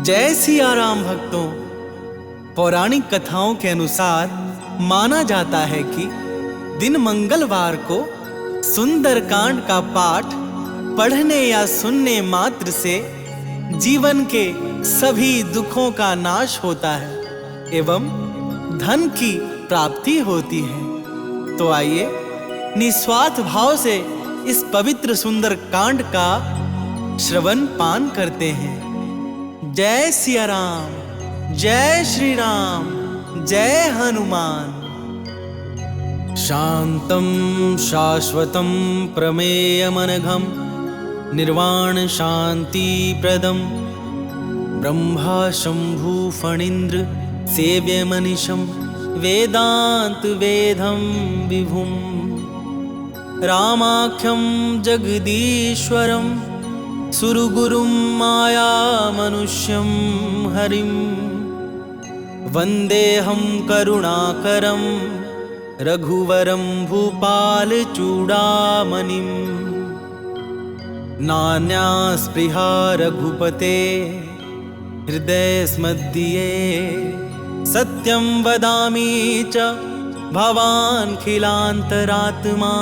जय सिया राम भक्तों। पौराणिक कथाओं के अनुसार माना जाता है कि दिन मंगलवार को सुंदरकांड का पाठ पढ़ने या सुनने मात्र से जीवन के सभी दुखों का नाश होता है एवं धन की प्राप्ति होती है। तो आइए निस्वार्थ भाव से इस पवित्र सुंदरकांड का श्रवण पान करते हैं। जय सिया राम, जय श्री राम, जय हनुमान। शांतं शाश्वतं प्रमेयमनघं निर्वाण शांति प्रदं ब्रह्मा शंभु फणीन्द्र सेव्यमनिशं वेदांत वेदं विभुं रामाख्यं जगदीश्वरं सुरगुरुं माया मनुष्यं हरिं वन्देऽहं करुणाकरं रघुवरं भूपालचूडामणिं। नान्या स्पृहा रघुपते हृदयस्मध्ये सत्यं वदामि च भवान् खिलान्तरात्मा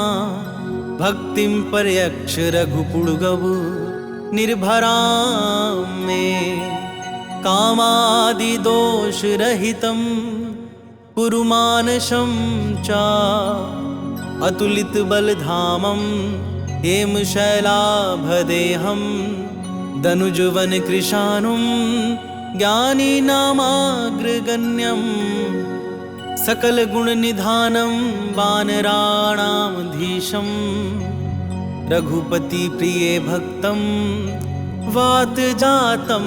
भक्तिं पर्यक्ष रघुपुङ्गव निर्भरां मे कामादिदोषरहितं कुरु मानसं च अतुलितबलधामं हेमशैलाभदेहं दनुजवनकृशानुं ज्ञानिनामाग्रगण्यं सकलगुणनिधानं वानराणामधीशं रघुपति प्रिय भक्तं वातजातं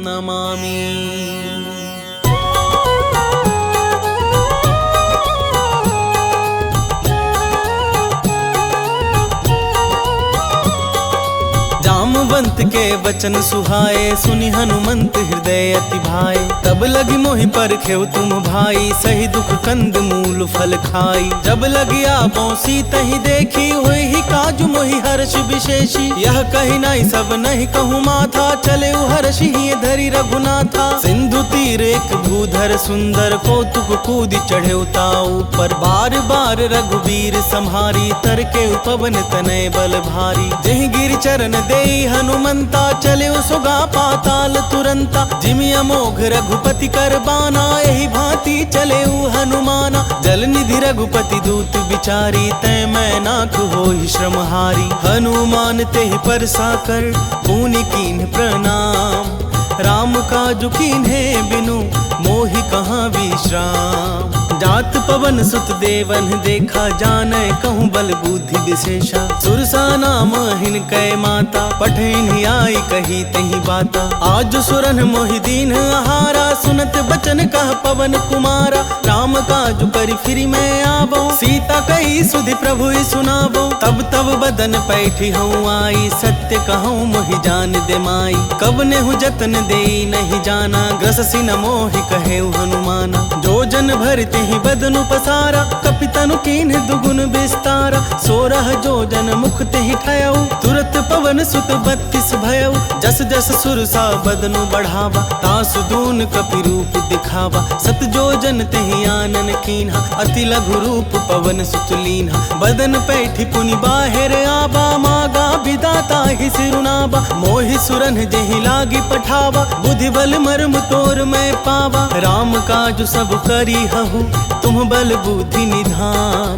नमामि। जामवंत के वचन सुहाए सुनि हनुमंत हृदय अति भाए। तब लगी मोहि परखेउ तुम भाई सही दुख कंद मूल फल खाई। जब लगी आपो सीतहि देखी होई ही काजु मोहि हर्ष विशेषी। यह कही नहीं सब नहीं कहूँ माथा चले हर्षि ही धरि रघुनाथा। सिंधु तीर एक भूधर सुंदर कौतुक कूद चढ़े ताऊ पर बार बार रघुबीर संहारी तर के पवन तनय बल भारी। जहि गिर चरण देई हनुमंता चले सुगा पाताल तुरंता। जिमि अमोघ रघुपति कर बाना यही भांति चले हनुमाना। जल निधि रघुपति दूत बिचारी तय मैं नाथ होहि श्रमहारी। हनुमान तेहि परसा कर पुनि कीन्ह प्रणाम। राम काजु कीन्हे बिनु मोहि कहाँ विश्राम। जात पवन सुत देवन देखा जानै कहूँ बल बुद्धि विशेषा। सुरसा नाम हिनकै माता पठैन आई कही तही बाता। आज सुरन मोहि दीन आहारा सुनत बचन कह पवन कुमारा। राम काजु करि फिरि मैं आवो सीता कही सुधि प्रभु सुनावो। तब तब बदन पैठी हूँ आई सत्य कहूँ मोहि जान दे माई। कब नेहु जतन देई नहीं जाना ग्रससि न मोहि कहेउ हनुमाना। जो जन भरते ही बदनु पसारा कपितनु कीन्ह दुगुन विस्तारा। 16 जो जन मुख तेहि ठयउ तुरत पवन सुत 32 भयउ। जस जस सुरसा बदनु बढ़ावा तासु दून कपि रूप दिखावा। सत जो जन तेहि आनन कीन्हा अति लघु रूप पवन सुत लीन्हा। बदन पैठी पुनि बाहिर आबा मागा विदाता ही सिरुनाबा। मोहि सुरन जेहि लागी पठावा बुद्धि बल मर्म तोर मैं पावा। राम काजु सब करी हहु तुम बल बुद्धि निधान।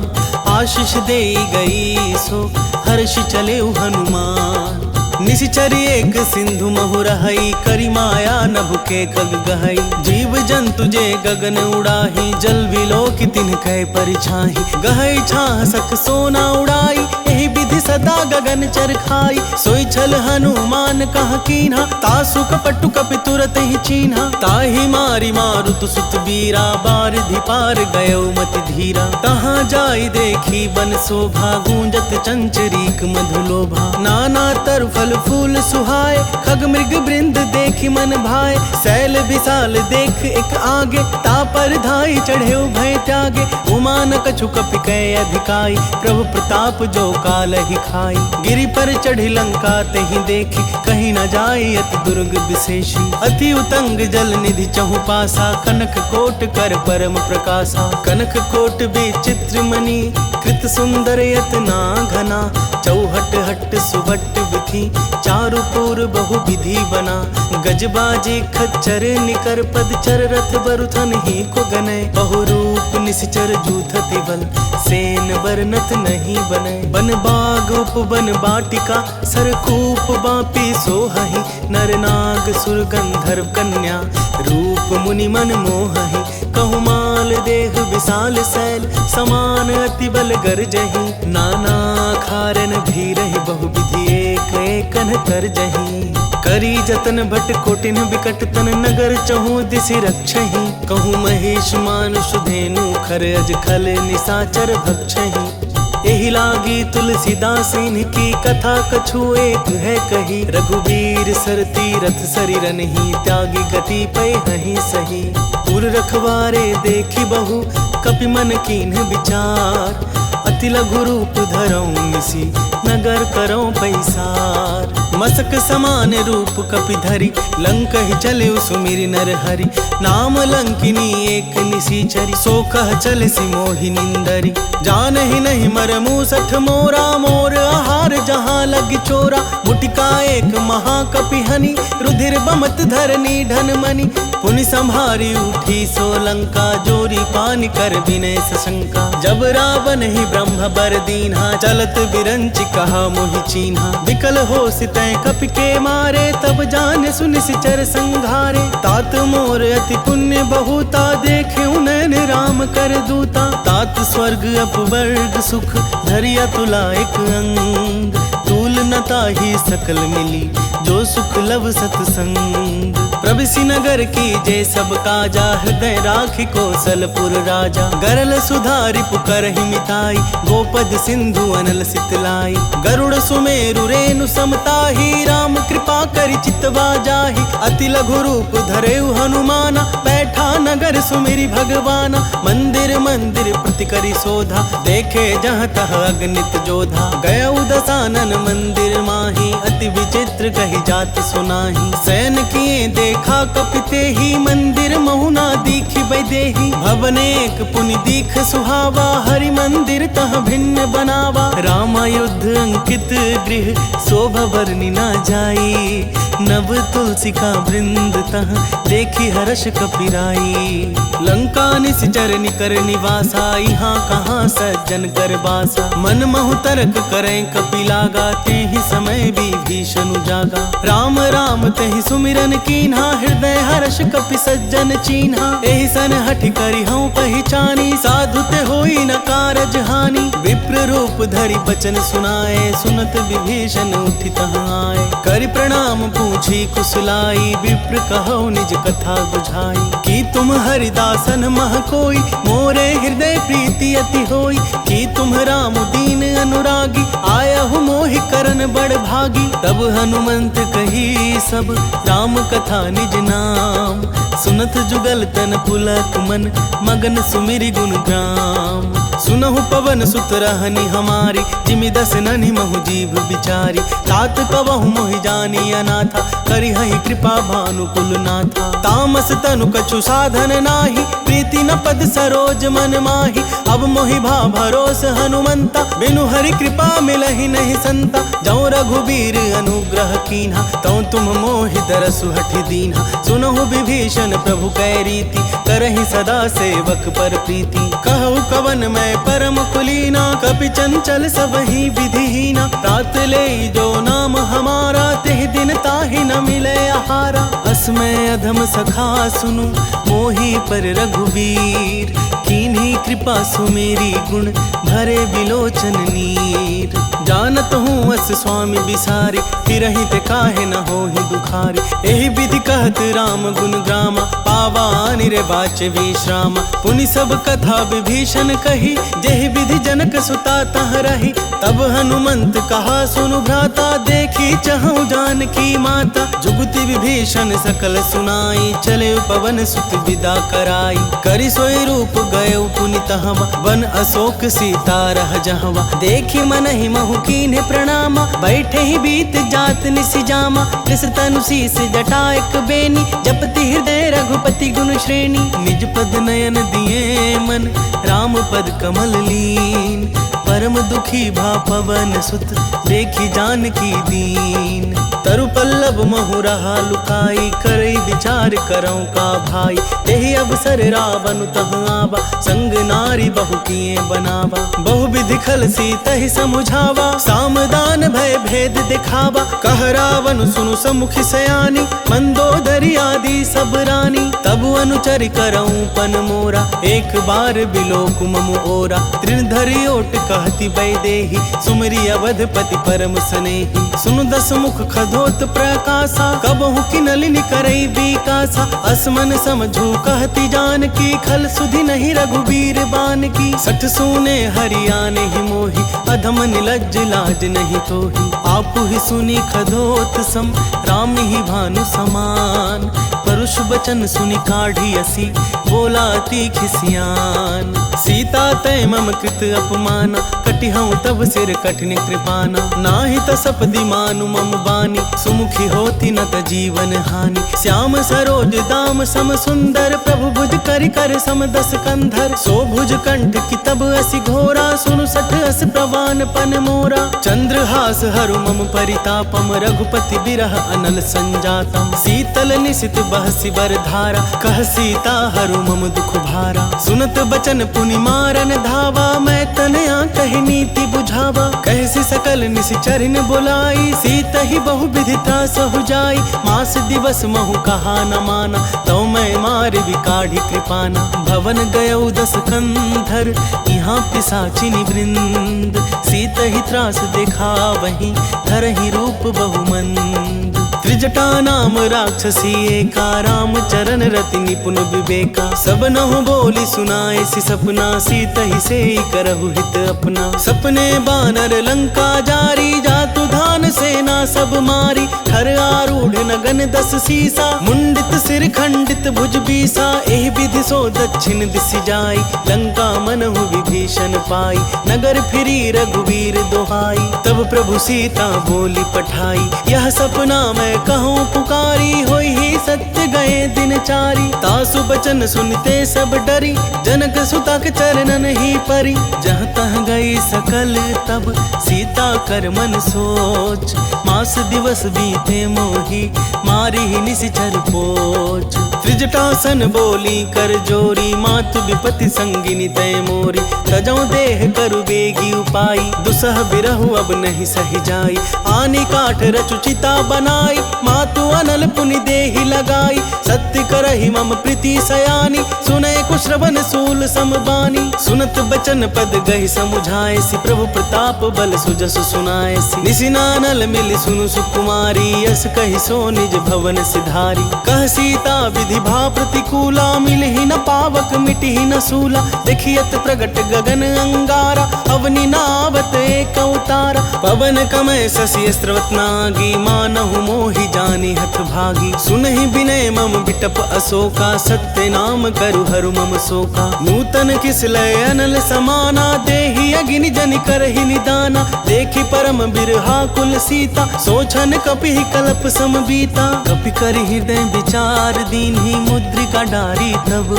आशीष दे गई सो हर्ष चले हनुमान। निशिचरी एक सिंधु महु रहई करी माया नभ के खग गहई। जीव जंतु जे गगन उड़ाही जल विलोकि तिनकै परिछाही। गहई छाह सख सोना उड़ाई एहि विधि सदा गगन चरखाई। सोई छल हनुमान कह कीन्हा तासु कपटु कपि तुरत ही चीन्हा। ताहि मारी मारुत सुत बीरा बारिधि पार गयो मति धीरा। तहाँ जाई देखी बन शोभा गूंजत चंचरीक मधुलोभा। नाना तर फल फूल सुहाए खग मृग वृंद देखी मन भाए। शैल विशाल देख एक आगे, तापर धाई चढ़े भय त्यागे। उमा न कछु कपि कै अधिकाई, प्रभु प्रताप जो काल ही खाई। गिरि पर चढ़ी लंका तेहि देखी, कहीं न जाई अति दुर्ग विशेषी। अति उतंग जल निधि चहु पासा, कनक कोट कर परम प्रकाशा। कनक कोट विचित्र मणि, कृत सुंदर यतना घना। चौहट हट सुभट विधि, चारु पुर बहु विधि बना। गजबाजी खच्चर निकर पदचर, रथ बरुथन ही को गने। बहुरूप निश्चर जूथति बल, सेन बरनत नहीं बने। बन बाग उपवन बाटिका, सरकूप बापी सोहहि। नर नाग सुर गंधर्व कन्या, रूप मुनि मन मोहहि। कहु माल देह विशाल शैल, समान अति बल गरजहि। नाना खारन भीरहि, बहु विधि एक एकन तरजहि। करी जतन भट कोटिन बिकट तन, नगर चहु दिसि रक्षहि। कहूँ महेश मानुष धेनु, खर अज खल निशाचर भक्षहि। एहि लागी तुलसीदास इनकी, कथा कछु एक है कही। रघुवीर सर तीरथ सरिरनहि, त्यागी गति पै हहि सही। पुर रखवारे देखी बहु, कपि मन कीन्ह विचार। अति लघु रूप धरऊं निसी, नगर करऊं पैसार। मसक समान रूप कपि धरि, लंक ही चले सुमिरि नर हरि। नाम लंकिनी एक निसीचरी, सो कह चले सी मोहि निंदरी। जानहि नहीं मर मूसठ मोरा, मोर आहार जहाँ लग चोरा। मुटिका एक महाकपि हनि, रुधिर बमत धरनी धन मनि। पुनि संभारी उठी सो लंका, जोरी पानी कर विनय सशंका। जब रावण ही ब्रह्म बर दीन्हा, चलत बिरंचि कहा मोहि चीन्हा। विकल हो सितै कपि के मारे, तब जान सुनि सिचर संघारे। तात मोर अति पुण्य बहुता, देखे नैन राम कर दूता। तात स्वर्ग अपवर्ग सुख, धरिया तुला एक अंग। तूल न ताहि सकल मिली, जो सुख लव सतसंग। प्रविशि नगर की जय सब काजा, हृदय राखि कौशलपुर राजा। गरल सुधारि पुकरहि मिताई, गोपद सिंधु अनल सितलाई। गरुड़ सुमेरु रेणु समताही, राम कृपा करि चितवा जाहि। अति लघु रूप धरेउ हनुमाना, बैठा नगर सुमिरि भगवाना। मंदिर मंदिर प्रति करि शोधा, देखे जहाँ तह अगणित जोधा। गयउ दसानन मंदिर माही, अति विचित्र कही जात सुनाही। शयन किए देखा कपिते ही, मंदिर महुना दीखि बैदेही। भवन एक पुनि दीख सुहावा, हरि मंदिर तह भिन्न बनावा। राम युद्ध अंकित गृह, शोभा वर्णि न जाई। नव तुलसी का वृंद तह, देखी हर्ष कपिराई। लंका निश्चर निकर निवासा, यहाँ कहाँ सज्जन कर बासा। मन महु तरक करें कपि लागा, तेहि समय विभीषण जागा। राम राम तेहि सुमिरन कीन्हा, हृदय हर्ष कपि सज्जन चीन्हा। एहि सन हठि करि हऊँ पहचानी, साधु ते होई न कारज हानि। विप्र रूप धरि बचन सुनाए, सुनत विभीषण उठि तहाँ आए। करि प्रणाम पूछी कुशलाई, विप्र कहौ निज कथा बुझाई। कि तुम हरिदासन मह कोई, मोरे हृदय प्रीति अति होई। कि तुम राम दीन अनुरागी, आयहु मोहि करन बड़ भागी। तब हनुमंत कही सब, राम कथा निज नाम। सुनत जुगल तन पुलक मन, मगन सुमिरि गुण ग्राम। सुनहु पवन सुत रहनि हमारी, जिमि दस ननि महु जीव बिचारी। तात कवहु मोहि जानी अनाथा, करिहहि कृपा भानुकुल नाथा। तामस तनु कछु साधन नाही, प्रीति न पद सरोज मन माही। अब मोहि भा भरोस हनुमंता, बिनु हरि कृपा मिलहि नहीं संता। जौ रघुबीर अनुग्रह कीन्हा, तौ तुम मोहि दरसु हठि दीन्हा। सुनहु विभीषण प्रभु कै रीति, करहि सदा सेवक पर प्रीति। कहु कवन मैं परम कुलीना, कपि चंचल सबहि विधिहीना। तात ले जो नाम हमारा, तेहि दिन ताहि न मिले आहारा। बस मैं अधम सखा सुनु मोही पर रघुवीर, कीन्ही कृपा सुमेरी गुण भरे बिलोचन नीर। जानत हूँ अस स्वामी बिसारी, फिरहि ते काहे न होहि दुखारी। एहि विधि कहत राम गुण ग्रामा, पावा निरे बाचे विश्रामा। पुनि सब कथा विभीषण कही, जेहि विधि जनक सुता तह रही। तब हनुमंत कहा सुनु भ्राता, देखी चहु जानकी माता। जुगति विभीषण सकल सुनाई, चले पवन सुत विदा कराई। करि सोई रूप गए पुनि तहवा, वन अशोक सीता रह जहवा। देखी मनहि महु कीन्हे प्रणामा, बैठे ही बीत जात निसि जामा। कृष तनु शीस जटा एक बेनी, जपति हृदय रघुपति गुण श्रेणी। निज पद नयन दिए मन, राम पद कमल लीन। परम दुखी भा पवन सुत, देखी जानकी दीन। तरु पल्लव महु रहा लुकाई, करई विचार करऊं का भाई। तेहि अवसर रावण तह आवा, संग नारी बहु किए बनावा। बहु विधि खल सीतहि समुझावा, सामदान भय भेद दिखावा। कह रावण सुनु समुखि सयानी, मंदोदरी आदि सब रानी। तब अनुचरि करऊं पन मोरा, एक बार बिलोक मम ओरा। तृणधरि ओट कहती वैदेही, सुमरि अवधपति परम स्नेही। सुनु दस मुख खधोत प्रकाशा, कबहु किनलिनि करई विकासा। असमन समझू कहती जानकी, खल सुधि नहीं रघुबीर बान की। सठ सुने हरियाने ही मोही, अधम निलज्ज लाज नहीं तोही। आपु ही सुनी खधोत सम, राम ही भानु समान। परुष बचन सुनि काढ़ी असी, बोला अति खिसियान। सीता तय मम कृत अपमाना, कटिहऊँ तब सिर कठिन कृपाना। नाहि तसपदि मानु मम बानी, सुमुखी होती न त जीवन हानि। श्याम सरोज दाम सम सुंदर, प्रभु भुज करि कर सम दस कंधर। सो भुज कंठ की तब असी घोरा, सुनु सठ अस प्रवान पन मोरा। चंद्रहास हरु मम परितापम, रघुपति बिरह अनल संजातम। शीतल निशित बहसी बर धारा, कह सीता हरु मम दुख भारा। सुनत बचन पुनि मारन धावा, मैं तनया कहि नीति बुझावा। कहसी सकल निशिचरिन बुलाई, सीत ही बहु विधि त्रास हो जाई। मास दिवस महु कहा न माना, तो मैं मार विकाढ़ी कृपाना। भवन गयौ दस कंधर, यहाँ पिशाचिनी वृंद। सीत ही त्रास देखा वहीं, धरहि रूप बहुमंद। त्रिजटा नाम राक्षसी एका, राम चरण रति निपुण विवेका। सब नहु बोली सुनाए सि सपना, सीत ही से करहु हित अपना। सपने बानर लंका जारी, जातु धान सेना सब मारी। हर आरूढ़ नगन दस सीसा, मुंडित सिर खंडित भुज बीसा। एहि विधि सो दक्षिण दिशि जाई, लंका मनहु विभीषण पाई। नगर फिरी रघुवीर दोहाई, तब प्रभु सीता बोली पठाई। यह सपना मैं कहूँ पुकारी, होई ही सत्य गए दिन चारी। तासु बचन सुनते सब डरी, जनक सुता के चरणन ही परी। जहाँ तह गई सकल तब, सीता कर मन सोच। मास दिवस बीते मोही, मारी ही निशिचर पोच। त्रिजटासन बोली कर जोरी, मातु विपति संगिनी तय मोरी। तजौ देह करु बेगी उपाई, दुसह बिरहु अब नहीं सही जाई। आनी काठ रचु चिता बनाई, मातु अनल पुनि देहि लगाई। सत्य करहि मम प्रीति सयानी, सुने कुश्रवण सूल समबानी। सुनत बचन पद गहि समुझाए सी, प्रभु प्रताप बल सुजस सुनाए सी। निसिनानल मिल सुनु सुकुमारी, यस कहि सो निज भवन सिधारी। कह सीता विधि भा प्रतिकूला, मिलहि न पावक मिटहि न सूला। देखियत प्रगट गगन अंगारा, अवनि नावत एक अवतारा। पवन कमय शशि स्रवत नागी, मानहु मोहि जानि हथ भागी। सुनहि विनय मम बिटप अशोका, सत्य नाम करु हरु मम शोका। नूतन किसलय अनल समाना, देहि अग्नि जनि करहि निदाना। देखि परम बिरहा कुल सीता, सोचन कपि कल्प सम बीता। कपि कर हृदय विचार दीन्हि, मुद्रिका डारी तब।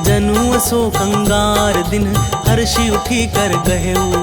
जनु अशोक अंगार दिन, हर्षि उठी कर गहेऊ।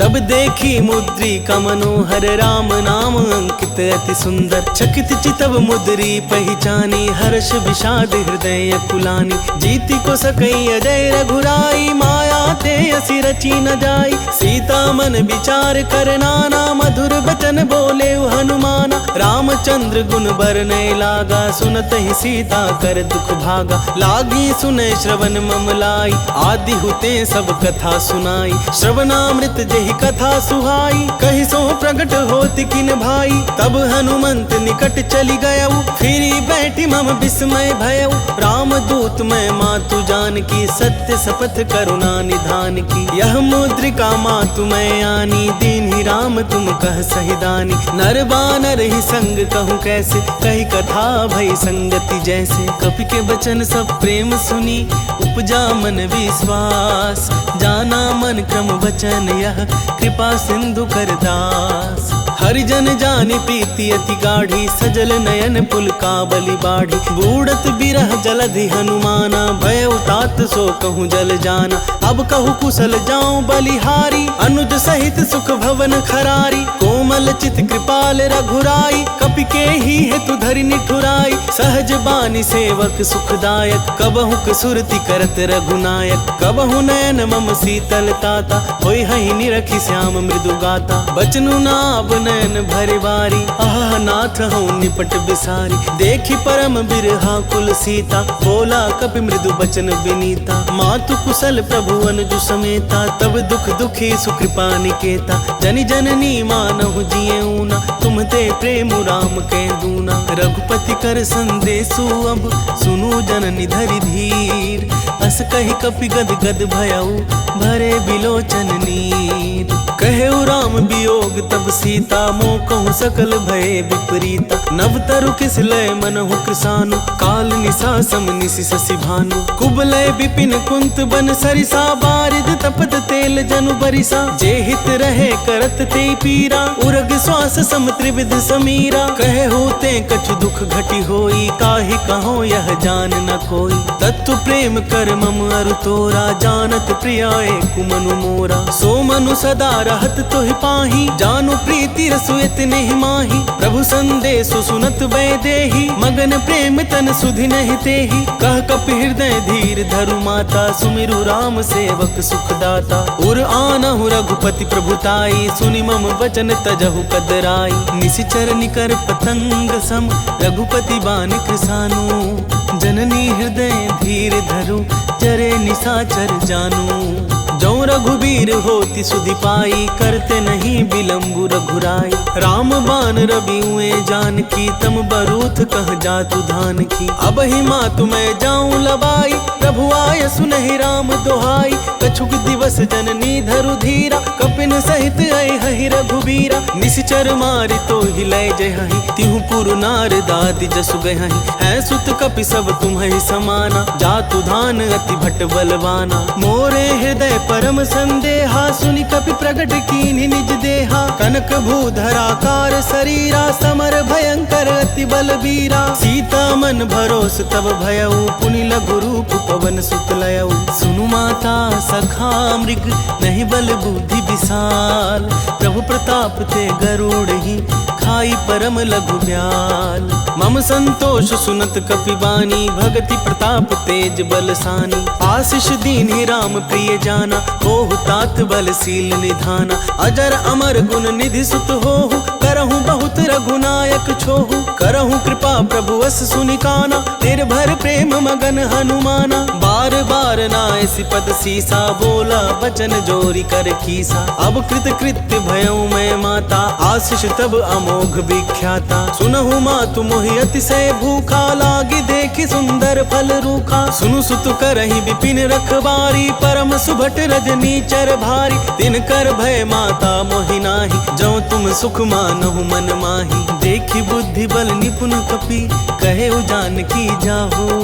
तब देखी मुद्रिका मनोहर, राम नाम अंकित अति सुंदर। चकित चितव मुद्री पहचानी, हर्ष विषाद हृदय कुलानी। जीति को सकई अजय रघुराई, माया ते असी रची न जाई। सीता मन विचार कर नाना, मधुर बचन बोले हनुमाना। रामचंद्र गुण बरनय लागा, सुनत ही सीता कर दुख भागा। लागी सुने श्रवण मम लाई, आदि हुते सब कथा सुनाई। श्रवणामृत जेहि कथा सुहाई, कहि सो प्रगट होति किन भाई। तब हनुमंत निकट चली गयऊ, फिरी बैठी मम विस्मय भयऊ। राम दूत मैं मातु जान की, सत्य शपथ करुणा निधान की। यह मुद्रिका मातु मैं आनी, दीन ही राम तुम कह सही दानी। नर बानर ही संग कहूँ कैसे, कही कथा भई संगति जैसे। कपि के बचन सब प्रेम सुनी, उपजा मन विश्वास। जाना मन क्रम वचन यह, कृपा सिंधु कर दास। हरिजन जानि प्रीति अति गाढ़ी, सजल नयन पुलकावली बाढ़ी। बूढ़त बिरह जलधि हनुमाना, भय उतात सो कहूँ जल जाना। अब कहूँ कुशल जाऊं बलिहारी, अनुज सहित सुख भवन खरारी। कोमल चित कृपाल रघुराई, कपि के ही हेतु धरि निठुराई। सहज बानी सेवक सुखदायक, कबहु कसुरति करत रघुनायक। कबहु नयन मम शीतल ताता, होय हहि निरखि श्याम मृदु गाता। बचनु नाभ नयन भरे बारी, आह नाथ हूँ निपट बिसारी। देखी परम बिरहा कुल सीता, बोला कपि मृदु बचन विनीता। मातु कुशल प्रभु अनुज समेता, तब दुख दुखी सुकृपा निकेता। जनि जननी मानहु जिये ऊना, तुम ते प्रेम राम के दूना। रघुपति कर संदेशु अब, सुनु जननी धरि धीर। अस कहि कपि गद गद भयऊ, भरे बिलोचन नीर। कहेउ राम वियोग तब सीता, मोह कहूँ सकल भय विपरीता। नव तरु किस लय मनहु कृसानु, काल निशा सम निशि शशि भानु। कुबलय विपिन कुंत बन सरिसा, बारिद तपत तेल जनु बरिसा। जे हित रहे करत ते पीरा, उरग श्वास सम त्रिविध समीरा। कहे होते कछु दुख घटी होई, काहि कहो यह जान न कोई। तत्व प्रेम कर मम अरु तोरा, जानत प्रियाए कुमनु मोरा। सो मनु सदा रहत तोहि पाही, जानु प्रीति रसु इतने माही। प्रभु संदेशु सुनत वैदेही, मगन प्रेम तन सुधि नहीं तेहि। कह कपि हृदय धीर धरु माता, सुमिरु राम सेवक सुखदाता। उर आनहु रघुपति प्रभुताई, सुनि मम वचन तजहु कदराई। निशिचर निकर पतंग सम, रघुपति बानि कृसानु। जननी हृदय धीर धरु, चरे निशाचर जानू। जो रघुबीर होति सुधि पाई, करते नहीं विलंबु रघुराई। राम बान रबिउए जानकी, तम बरूथ कह जातु धान की। अब ही मातु मैं जाऊं लबाई, प्रभु आय सुनहि राम दोहाई। कछुक दिवस जननी धरु धीरा, कपिन सहित आई हहि रघुबीरा। निशिचर मारि तो ही लय जयहि, तिहु पुरु नार दाति जसु गयहि। है सुत कपि सब तुम्हि समाना, जातु धान अति भट बलवाना। मोरे हृदय परम संदेहा, सुनि कपि प्रगट कीन्हि निज देहा। कनक भूधराकार शरीरा, समर भयंकर अति बलबीरा। सीता मन भरोस तब भयऊ, पुनि लघु रूप पवन सुत लयऊ। सुनु माता सखा मृग, नहीं बल बुद्धि विशाल। प्रभु प्रताप ते गरुड़ ही, खाई परम लघु ब्याल। मम संतोष सुनत कपि बानी, भगति प्रताप तेज बलसानी। आशीष दीन्हि राम प्रिय जाना, होहु तात बलशील निधाना। अजर अमर गुण निधि सुत होहु, करहु बहुत रघुनायक छोहु। करहु कृपा प्रभु अस सुनिकाना, निर्भर प्रेम मगन हनुमाना। बार बार नायसि पद सीसा, बोला बचन जोरी कर कीसा। अब कृत कृत्य भयऊ मैं माता, आशीष तब अमोघ विख्याता। सुनहु मातु मोहि अतिशय भूखा, लागी देखि सुंदर फल रूखा। सुनु सुत करहि विपिन रखबारी, परम सुभट रजनी चर भारी। तिनकर भय माता मोहि नाही, जो तुम सुख मानहु मन माही। देखि बुद्धि बल निपुण कपि, कहे जानकी जाहु।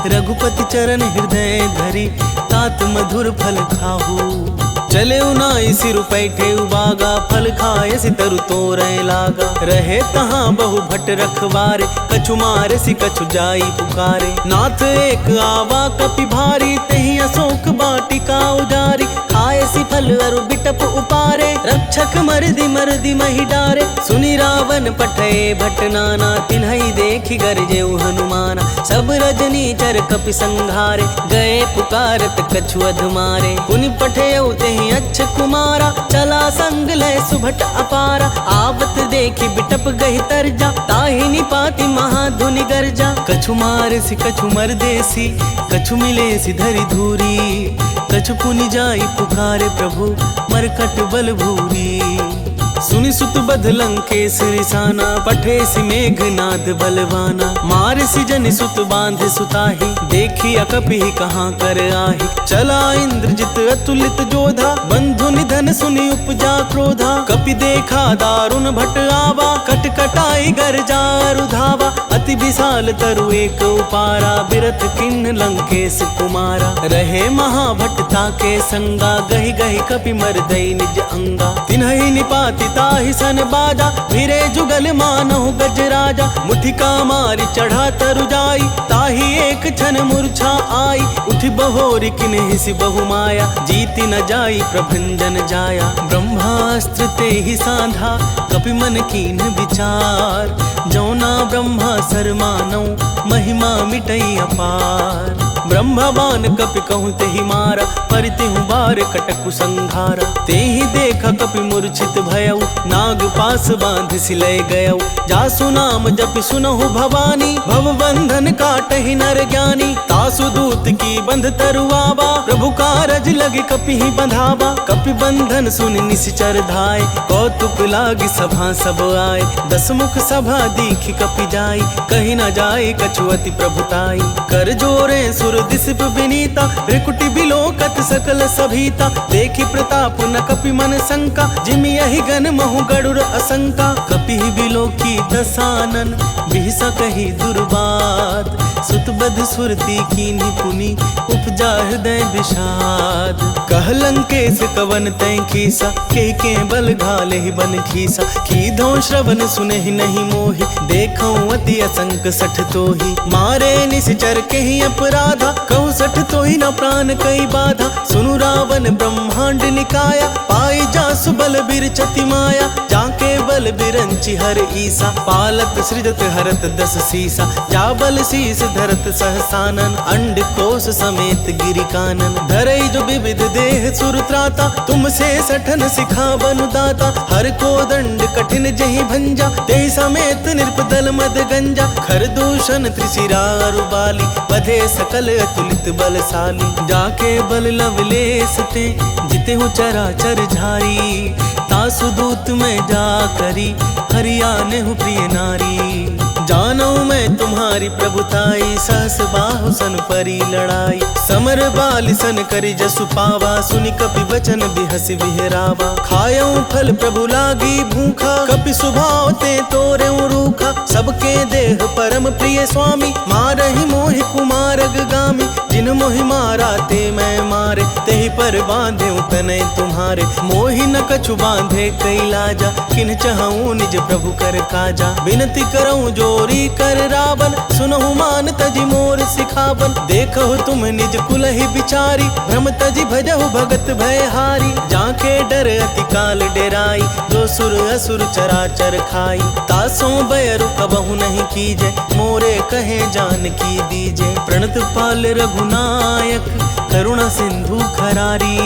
रघुपति चरण हृदय धरि, तात मधुर फल खाहु। चले उनाई सिर पैठे उबागा, फल खाए सि तरु तोरे लागा। रहे तहाँ बहु भट रखवारे, कछु मारे सि कछु जाई पुकारे। नाथ एक आवा कपि भारी, तेहि अशोक बाटिका उजारी। खाए सि फल अरु बिटप उपारे, रक्षक मरदी महि डारे। सुनि रावण पठे भट नाना, तिन्हई देखि गरजेउ हनुमाना। सब रजनी चर कपि संघारे, गए पुकारत कछु अधमारे। पुनि पठेउ तेहि अच्छ कुमारा, चला संग लय सुभट अपारा। आवत देखि बिटप गहि तरजा, ताहि निपाति महाधुनि गर्जा। कछु मारसि कछु मरदेसी, कछु मिलेसि धरि धूरी। कछु पुनि जाई पुकारे प्रभु, मरकट बल भूरी। सुनि सुत बध लंकेश रिसाना, पठेसि मेघनाद बलवाना। मारसि जनि सुत बांध सुताहि, देखी अकपि कहाँ कर आहि। चला इंद्रजित अतुलित जोधा, बंधु निधन सुनि उपजा क्रोधा। कपि देखा दारुण भट आवा, कटकटाई गर्जा रुधावा। अति विशाल तरु एक उपारा, बिरथ किन्न लंकेश कुमारा। रहे महाभट ताके संगा, गहि गहि कपि मरदई निज अंगा। तिन्हहि निपाति ताहि सन बाजा, फिरे जुगल मानहु गज राजा। मुठिका मारि चढ़ा तरु जाई, ताहि एक क्षण मूर्छा आई। उठि बहोरि किन्हि बहु माया, जीति न जाई प्रभंजन जाया। ब्रह्मास्त्र तेहि साधा, कपि मन कीन विचार। जौना ब्रह्मा सर मानौ, महिमा मिटई अपार। ब्रह्मवान कपि कहूँ तेहि मारा, परितिहु बार कटकु संघारा। तेहि देखा कपि मूर्छित भयउ, नाग पास बांध सिलय गयउ। जासु नाम जपि सुनहु भवानी, भव बंधन काटहि नर ज्ञानी। तासु दूत की बंध तरुआवा, प्रभु कारज लगे कपि ही बंधावा। कपि बंधन सुनि निश्चर धाय, कौतुक लागी सभा सब आए। दस मुख सभा दीखि कपि जाई, कहि न जाए कछु अति प्रभुताई। कर जोरे सुर दिसिप विनीता, त्रिकुटि बिलोकत सकल सभीता। देखि प्रताप न कपि मन शंका, जिमि यहि गन महु गरुड़ असंका। कपि बिलोकी दसानन, बिहसा कही दुर्बाद। सुत बध सुरती कीन्हि पुनि, उपजा हृदय विषाद। कह लंकेश कवन तै खीसा, के बल घालेहि बन खीसा। कीधो श्रवण सुनहि नहीं मोहि, देखौ अति असंक सठ तोहि। मारे निश्चर केहि अपराधा, कहु सठ तोहि न प्राण कई बाधा। सुनु रावण ब्रह्मांड निकाया, पाई जासु बल बिरचति माया। जाके बल बिरंचि हर ईसा, पालत सृजत हरत दस सीसा। जा बल शीस धरत सहसानन, अंड कोश समेत गिरि कानन। धरई जो विविध देह सुर त्राता, तुमसे सठन सिखा बनु दाता। हर को दंड कठिन जहि भंजा, तेहि समेत निर्पदल मद गंजा। खर दूषण त्रिशिरा अरु बाली, बधे सकल अतुलित बलशाली। जाके बल लवलेस ते, जितेहु चराचर झारी। तासु दूत में जा करी, हरियाने हूँ प्रिय नारी। जानो मैं तुम्हारी प्रभुताई, सहस बाहु सन परी लड़ाई। समर बाल सन करी जसु पावा, सुनि कपि वचन बिहसि विहरावा। खायऊ फल प्रभु लागी भूखा, कपि सुभाव ते तोरे रूखा। सबके देह परम प्रिय स्वामी, मारहि मोहि कुमारग गामी। जिन मोहि मारा ते मैं मारे, तेहि पर बांधे तनय तुम्हारे। मोहि न कछु बांधे कई लाजा, किन चहऊँ निज प्रभु कर काजा। विनती करऊँ जोरी कर रावण, सुनहु मान तजि मोर सिखावन। देखहु तुम निज कुलहि बिचारी, भ्रम तजि भजहु भगत भयहारी। जाके डर अति काल डेराई, जो सुर असुर चराचर खाई। तासों बैरु कबहु नहीं कीजे, मोरे कहे जान की दीजे। प्रणत पाल रघुनायक, करुणा सिंधु खरारी।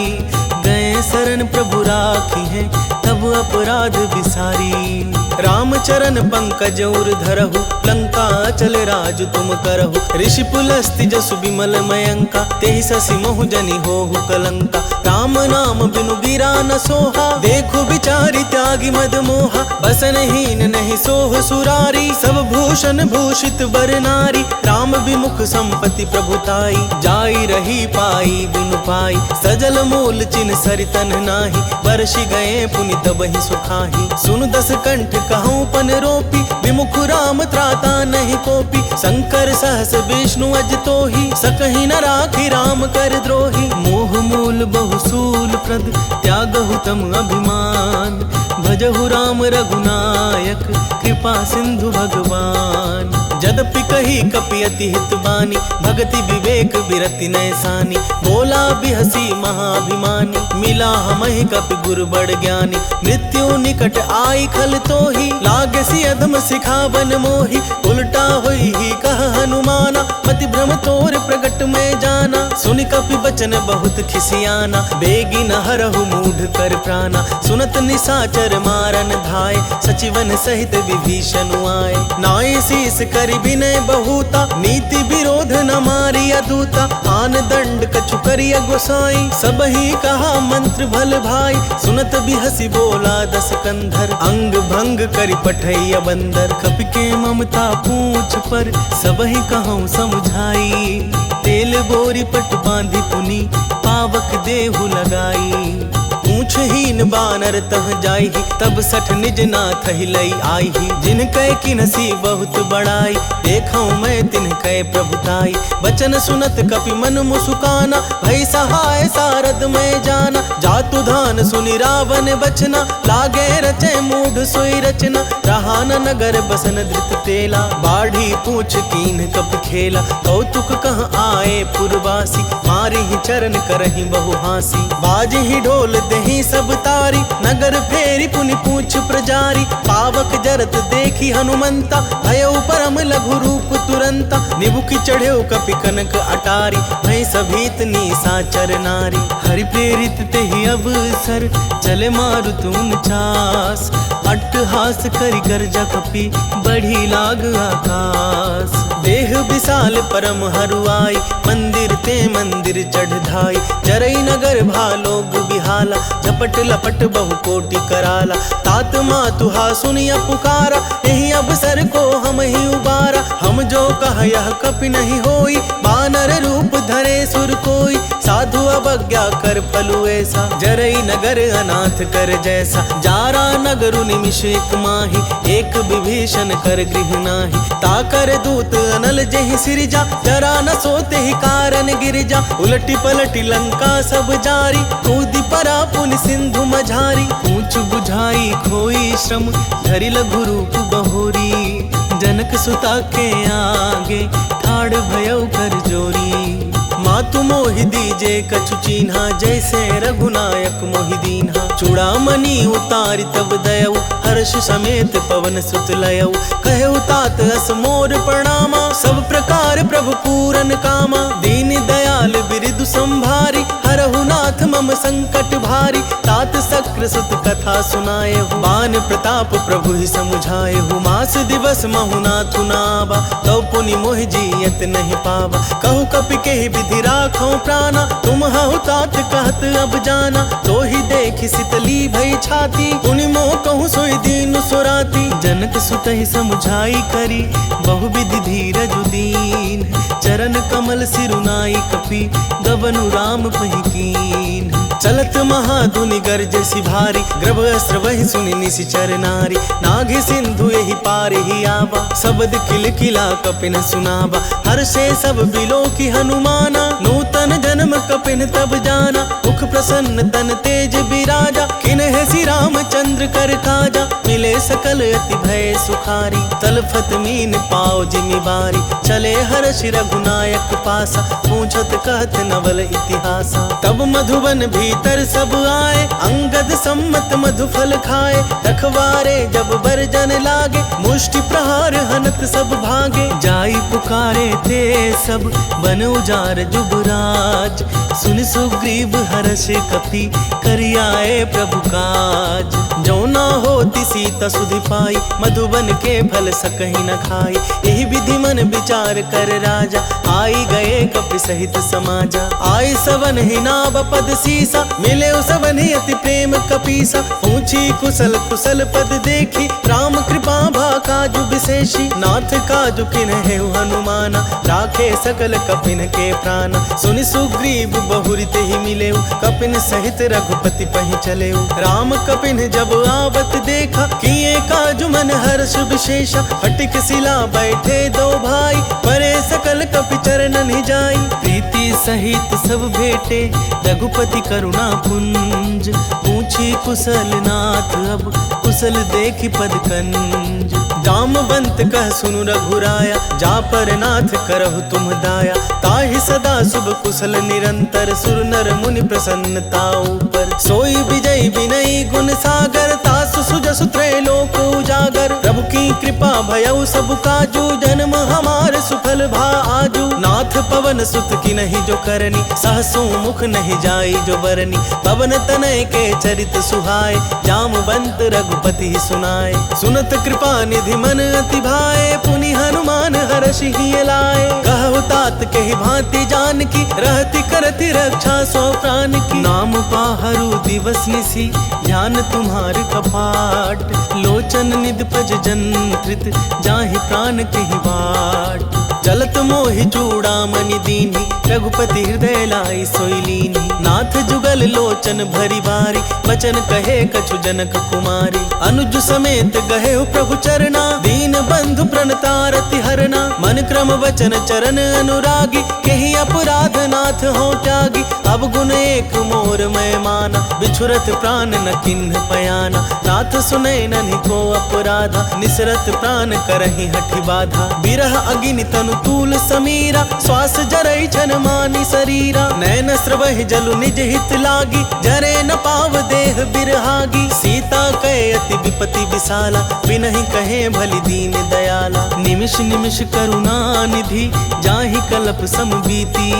गए शरण प्रभु राखी है, तब अपराध विसारी। रामचरण पंकज उर धरहु, लंका चल राज तुम करहु। ऋषि पुलस्ति जसु बिमल मयंका, तेहि ससि मोहु जनि होहु कलंका। राम नाम बिनु गिरा न सोहा, देखु बिचारी त्यागी मद मोहा। बसन हीन नहीं सोह सुरारी, सब भूत विभूषण भूषित वर नारी, राम विमुख संपत्ति प्रभुताई। जाई रही पाई बिनु पाई, सजल मूल चिन्ह सरितन नाही। वर्षि गए पुनि तबहि सुखाही, सुन दस कंठ कहूँ पन रोपी। विमुख राम त्राता नहीं कोपी, शंकर सहस विष्णु अज तोही। सकहि न राखी राम कर द्रोही, मोह मूल बहुसूल प्रद त्यागहु तम अभिमान। भजहु राम रघुनायक, कृपा सिंधु भगवान। जदपि कही कपि अति हित बानी, भगति विवेक बिरति नैसानी। बोला बिहसी महाभिमानी, मिला हमहि कपि गुरु बड़ ज्ञानी। मृत्यु निकट आई खल तोही, लागे सी अधम सिखावन मोही। उल्टा हुई ही कह हनुमाना, मति भ्रम तोर प्रगट में जाना। सुनि कपि बचन बहुत खिसियाना, बेगी न हरहु मूढ़ कर प्राणा। सुनत निशाचर मारन धाय, सचिवन सहित विभीषण आए। नाई शीस कर विनय बहुता, नीति विरोध न मारिया दूता। आन दंड कछु करिया गोसाई, सबही कहा मंत्र भल भाई। सुनत बिहसी बोला दस कंधर, अंग भंग करि पठैया बंदर। कपि के ममता पूछ पर, सबही कहूँ समझाई। तेल बोरी पट बांधी पुनी, पावक देहु लगाई। पूछहीन बानर तह जाई, तब सठ निज नाथ ही लई आई। जिन कै किनसी बहुत बड़ाई, देखऊं मैं तिन कै प्रभुताई। बचन सुनत कपि मन मुसुकाना, भई सहाय सारद में जाना। जातु धान सुनि रावण बचना, लागे रचे मूढ़ सोई रचना। रहा न नगर बसन धृत तेला, बाढ़ी पूछ कीन कपि खेला। कौतुक कह आए पुरवासी, मारी ही चरण करही बहु हासी। बाज ही ढोल दही सब तारी, नगर फेरी पुनि पूछ प्रजारी। पावक जरत देखी हनुमंता, भयउ परम लघु रूप तुरंता। निबुकी चढ़ेउ कपि कनक अटारी, भई सभीत निशाचर नारी। हरि प्रेरित तेहि अवसर, चले मारुत उनचास। अट्टहास करि गर्जा कपि, बढ़ी लाग आकाश। देह विशाल परम हरुआई, मंदिर ते मंदिर चढ़ धाई। जरई नगर भालोग बिहाला, झपट लपट बहु कोटि कराला। तात मातुहा सुनिया पुकारा, यही अवसर को हम ही उबारा। हम जो कह यह कपि नहीं होई, बानर रूप धरे सुर कोई। साधु अवज्ञा कर फलु ऐसा, जरई नगर अनाथ कर जैसा। जारा नगरु निमिष एक माही, एक विभीषण कर गृह नाही। ताकर दूत अनल जेहि सिरजा, जरा न सोते ही कारण गिरजा। उलटी पलटी लंका सब जारी, कूदी परा पुनि सिंधु मझारी। पूछ बुझाई खोई श्रम, धरि लघु रूप बहोरी। जनक सुता के आगे, ठाड़ भयउ कर जोरी। मातु मोहि दीजे कछु चीन्हा, जैसे रघुनायक मोहि दीन्हा। चूड़ामणि उतारि तब दयऊ, हर्ष समेत पवन सुत लयऊ। कहऊ तात अस मोर प्रणामा, सब प्रकार प्रभु पूरन कामा। दीन दयाल बिरदु संभारी, हरहु नाथ मम संकट भारी। तात सक्र सुत कथा सुनाएहु, बान प्रताप प्रभु ही समुझाएहु। मास दिवस महु नाथु नावा, तौ पुनि मोहि जियत नहीं पावा। कहु कपि केहि विधि राखो प्राणा, तुम हहु तात कहत अब जाना। तो ही देखि सितली भई छाती, पुनि मोह कहूँ सोई दीन सुराती। जनक सुत ही समुझाई करी, बहु विधि धीरज दीन। चरण कमल सिरुनाई कपि, गवनु राम पहि कीन। चलत महाधुनि गरजसि भारी, ग्रभ अस्त्र वहि सुनि निशिचर नारी। नाघि सिंधु एहि पार ही आवा, शब्द किल किला कपिन सुनावा। हर्षे सब बिलो की हनुमाना, नूतन जन्म कपिन तब जाना। मुख प्रसन्न तन तेज बिराजा, किन्हे श्री रामचंद्र कर काजा। मिले सकल अति भय सुखारी, तलफत मीन पाओ जिमि बारी। चले हर्षि रघुनायक पासा, पूछत कहत नवल इतिहासा। तब मधुबन भीतर सब आए, अंगद सम्मत मधु फल खाए। रखवारे जब बरजन लागे, मुष्टि प्रहार हनत सब भागे। जाई पुकारे थे सब, बन उजार जुबराज। सुन सुग्रीव हर्ष कपि, करियाए प्रभु काज। जो न होती सीता सुधि पाई, मधुबन के फल सकहि न खाई। यही विधि मन विचार कर राजा, आई गए कपि सहित समाजा। आई सवन ही नाव पद सीसा, मिले सवन ही अति प्रेम कपीसा। पूछी कुशल कुशल पद देखी, राम कृपा भा काजु विशेषी। नाथ काजु किन्हे हनुमाना, राखे सकल कपिन के प्राण। सुनि सुग्रीव बहुरित ही मिले, कपिन सहित रघुपति पहि चले। राम कपिन जब आवत देखा, किए काजु मन हर्ष विशेषा। फटिक शिला बैठे दो भाई, परे सकल कपि चरणन ही जाई। प्रीति सहित सब भेटे, रघुपति करुणा पुंज। पूछी कुशल नाथ अब, कुशल देखी पद कंज। जामवंत कह सुनु रघुराया, जा पर नाथ करहु तुम दाया। ताहि सदा शुभ कुशल निरंतर, सुर नर मुनि प्रसन्नता ऊपर। सोई विजय विनयी गुण सागर, तासु सुजसु त्रैलोक उजागर। प्रभु की कृपा भयउ सब काजू, जन्म हमार सुफल भा आजू। नाथ पवन सुत की नहीं जो करनी, सहसो मुख नहीं जाई जो बरनी। पवन तनय के चरित सुहाए, जामवंत रघुपति सुनाए। सुनत कृपा निधि मन अति भाए, पुनि हनुमान हर्षि ही लाए। कहु तात के ही भांति जानकी, रहती करती रक्षा सौ प्राण की। नाम पाहरु दिवस निसी, ध्यान तुम्हार कपाट। लोचन निध पज जंत्रित, जाहि प्राण के ही बाट। चलत मोहि चूड़ामणि दीन्ही, रघुपति हृदय लाई सोई लीन्ही। नाथ जुगल लोचन भरी बारी, वचन कहे कछु जनक कुमारी। अनुज समेत गहे प्रभु चरना, दीन बंधु प्रणतारति हरना। मन क्रम वचन चरण अनुरागी, केहि अपराध नाथ हो त्यागी। अब गुण एक मोर मैं माना, बिछुरत प्राण न किन्ह पयाना। नाथ सुनै नन्हि को अपराधा, निसरत प्राण करहि हठि बाधा। बिरह अगिनि तनु तूल समीरा, श्वास जरई छन मानि शरीरा। नैन स्रवहि जलु निज हित लागी, जरे न पाव देह बिरहागी। सीता कहे अति विपति विशाला, बिनहि कहे भलि दीन दयाला। निमिष निमिष करुणा निधि, जाहि कलप सम बीती।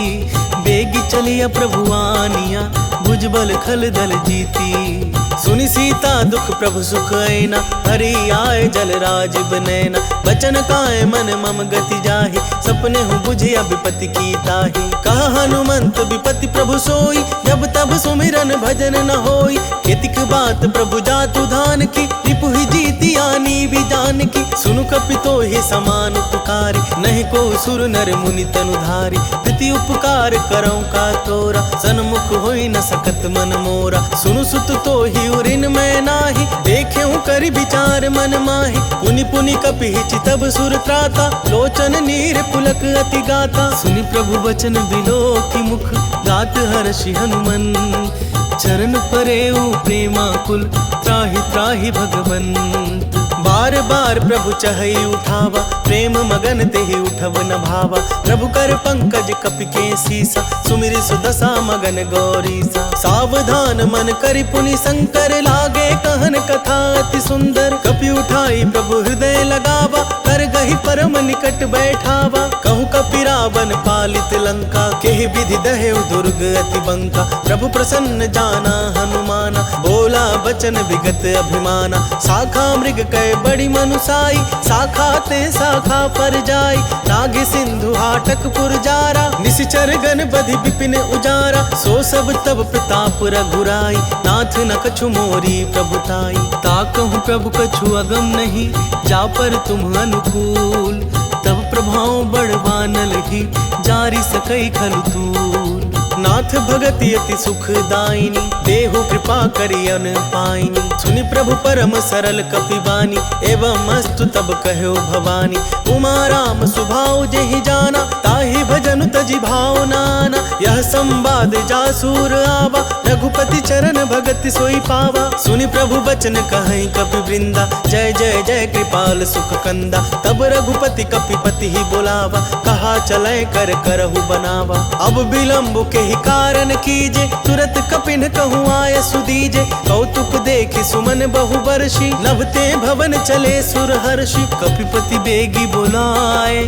बेगी चलिया प्रभु आनिया, भुजबल खल दल जीती। सुनि सीता दुख प्रभु सुख ऐना, हरि आए जल राज बनैना। बचन काए मन मम गति जाहि, सपने हूँ बुझिया विपति की ताहि। कहा हनुमंत विपति प्रभु सोई, जब तब सुमिरन भजन न होई। केतिक बात प्रभु जातु धान की, रिपु ही जीती आनी भी जान की। सुनु कपितो ही समान उपकारी, नहीं को सुर नर मुनि तनुधारी। प्रीति उपकार करौ का तोरा, सन्मुख होई न सकत मन मोरा। सुनु सुत तो ही उरिन मैं नाही, देखे हूँ करि विचार मन माही। पुनि पुनि कपि चितब सुर त्राता, लोचन नीर पुलक अति गाता। सुनि प्रभु वचन बिलो की मुख, गात हर्षि हनुमन। चरण परेउ प्रेमा कुल, त्राहि त्राहि भगवंत। बार बार प्रभु चहई उठावा, प्रेम मगन तेहि उठव न भावा। प्रभु कर पंकज कपि के सीसा, सुमिरि सुदशा मगन गौरीसा। सावधान मन करि पुनि शंकर, लागे कहन कथा अति सुंदर। कपि उठाई प्रभु हृदय लगावा, कर गहि परम निकट बैठावा। कहु कपि रावण पालित लंका, केहि विधि दहेउ दुर्ग अति बंका। प्रभु प्रसन्न जाना हनुमाना, बोला बचन विगत अभिमाना। शाखा मृग कै बड़ी मनुसाई, शाखा ते शाखा पर जाई। नाग सिंधु हाटक पुरजारा, निशिचर गण बधि विपिन उजारा। सो सब तब प्रताप रघुराई, नाथ न कछु मोरी प्रभुताई। ताकहु प्रभु कछु अगम नहीं, जा पर तुम अनुकूल। तब प्रभाव बढ़वानल ही, जारी सकई खलु तूल। नाथ भगति अति सुखदायिनी, देहु कृपा करि अन पाइनी। सुनि प्रभु परम सरल कपि बानी, एवं अस्तु तब कहो भवानी। उमा राम सुभाव जेहि जाना, ताहि भजन तजि भाव नाना। यह संवाद जासूर आवा, रघुपति चरण भगति सोई पावा। सुनि प्रभु बचन कहै कपि वृंदा, जय जय जय कृपाल सुख कंदा। तब रघुपति कपिपति ही बोलावा, कहा चलै कर करहु बनावा। अब विलम्ब के ही कारण कीजे, तुरत कपिन कहूँ आय सुदीजे। कौतुक देखि सुमन बहु बरसी, नभते भवन चले सुर हर्षि। कपिपति बेगी बोलाए,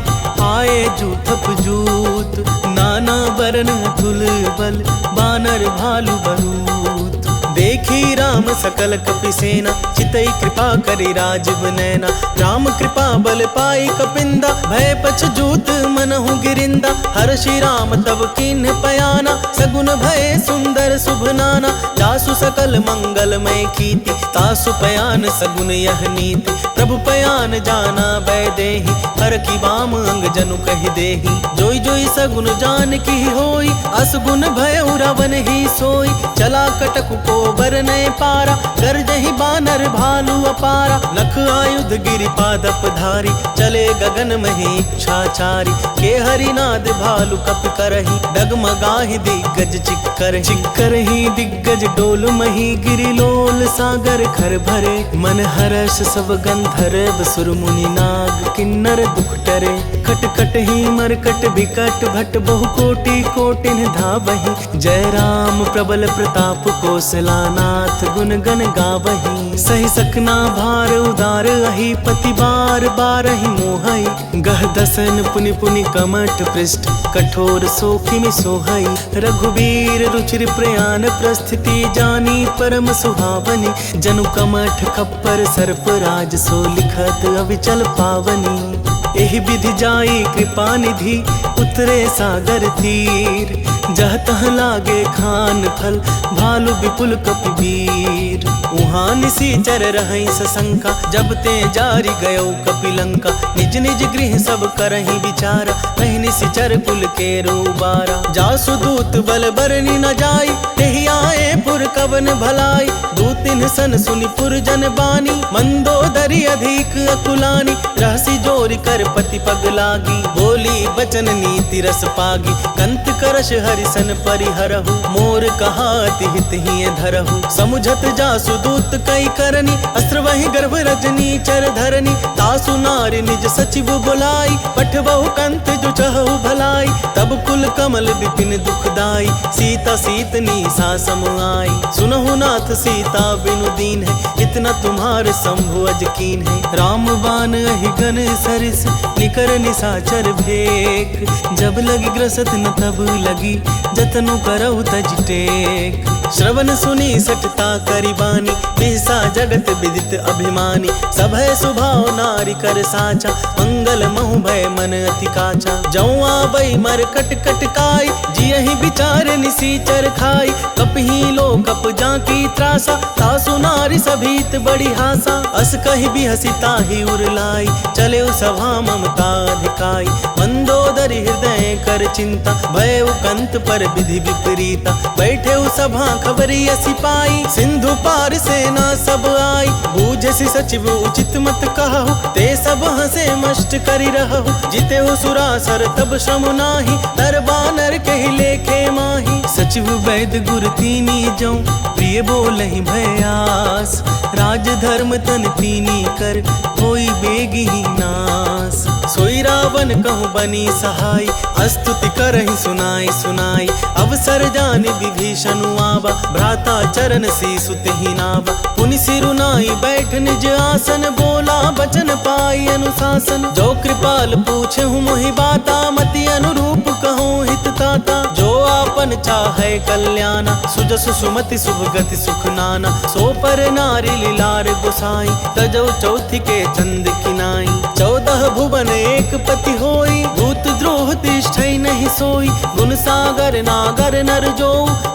आए जूथप जूत। नाना बरन तुल बल, बानर भालु बरूत। देख देखी राम सकल कपि सेना, चितई कृपा करी राजीव नैना। राम कृपा बल पाई कपिंदा, भय पछ जूत मनहु गिरिंदा। हर्षि राम तब कीन्ह पयाना, सगुन भय सुंदर शुभ नाना। जासु सकल मंगलमय कीर्ति, तासु पयान सगुन यह नीति। प्रभु पयान जाना वैदेही, हर की बाम अंग जनु कहि देही। जोई जोई सगुन जान की होई, असगुन भय रावण ही सोई। चला कटक को बरनय पारा, गर्जहि बानर भालु अपारा। नख आयुध गिरि पादप धारी, चले गगन मही इच्छाचारी। के हरिनाद भालु कपि करही, डगमगाहि दिग्गज चिक्कर। चिक्करहि दिग्गज डोल मही, गिरि लोल सागर खर भरे। मन हर्ष सब गंधर्व सुर मुनि नाग, किन्नर दुख टरे। खट खट ही मरकट बिकट भट, बहु कोटि कोटिन धावहि। जय राम प्रबल प्रताप कौशलानाथ, गुण गण गावहि। सहि सकना भार उदार अहि, पति बार बारहि मोहई। गह दसन पुनि पुनि कमठ पृष्ठ, कठोर सोखिमि सोहई। रघुबीर रुचिर प्रयाण प्रस्थिति, जानी परम सुहावनी। जनु कमठ खप्पर सर्प राज, सो लिखत अविचल पावनी। एहि विधि जाई कृपा निधि, उतरे सागर तीर। जह तह लागे खान फल, भालु विपुल कपि वीर। उहाँ निसीचर रहई सशंका, जब ते जारी गयो कपिलंका। निज निज गृह सब करहि विचारा, कहि निसीचर कुल के रोबारा। जासु दूत बल बरनि न जाई, तेहि आए पुर कवन भलाई। दूतिन सन सुनि पुर जन बानी, मंदोदरी अधिक अकुलानी। रहसी जोरि कर पति पग लागी, बोली बचन नीति रस पागी। कंत करश हरिसन परिहरहु, मोर कहा अति हित हिय धरहु। समुझत जासु दूत कई करनी, अस्त्र वहि गर्भ रजनी चर धरनी। तासु नारी निज सचिव बुलाई, पठबहु कंत जो चहु भलाई। तब कुल कमल विपिन दुखदाई, सीता सीतनी सा सम आई। सुनहु नाथ सीता बिनु दीन है, इतना तुम्हार शंभु अज कीन है। राम बान अहि गन सरिस, निकर निसाचर भेक। जब लगी ग्रसत न तब लगी, जतनु करहु तज टेक। श्रवण सुनी सटता करि बानी, बिहसा जगत विदित अभिमानी। सभय सुभाव नारी कर साचा, मंगल महु भय मन अति काचा। जौ आवै मर कट कट काय, जियहि विचार निसीचर खाई। कपहि लो कप जाकी त्रासा, तासु नारी सभीत बड़ी हासा। अस कहि बिहसी ताहि उरलाई, चले सभा ममता अधिकाई। मंदोदरी हृदय कर चिंता, भय कंत पर विधि विपरीता। बैठे सभा खबरी सिपाई, सिंधु पार सेना सब आई। बूझसि सचिव उचित मत कहु, ते सब हंसे मष्ट करि रहु। जिते सुरासर तब श्रम नाही, नर बानर केहि लेखे माही। सचिव वैद गुर तीनी जौ, प्रिय बोलहि भयास। राज धर्म तन तीनी कर, होई बेगिहि नास। सोई रावण कहूँ बनी सहाय, स्तुति करहि सुनाई सुनाई। अवसर जानि विभीषण आवा, भ्राता चरण सीसु तेहि नावा। पुनि सिरुनाई बैठ निज आसन, बोला बचन पाई अनुशासन। जो कृपाल पूछहु मोहि बाता, मति अनुरूप कहूँ हित ताता। जो आपन चाहे कल्याणा, सुजसु सुमति शुभ गति सुख नाना। सो पर नारी लीलार गोसाई, तजौ चौथि के चंद किनाई। 14 भुवन एक पति होई, भूत द्रोह तिष्ठै नहीं सोई। गुण सागर नागर नर जो,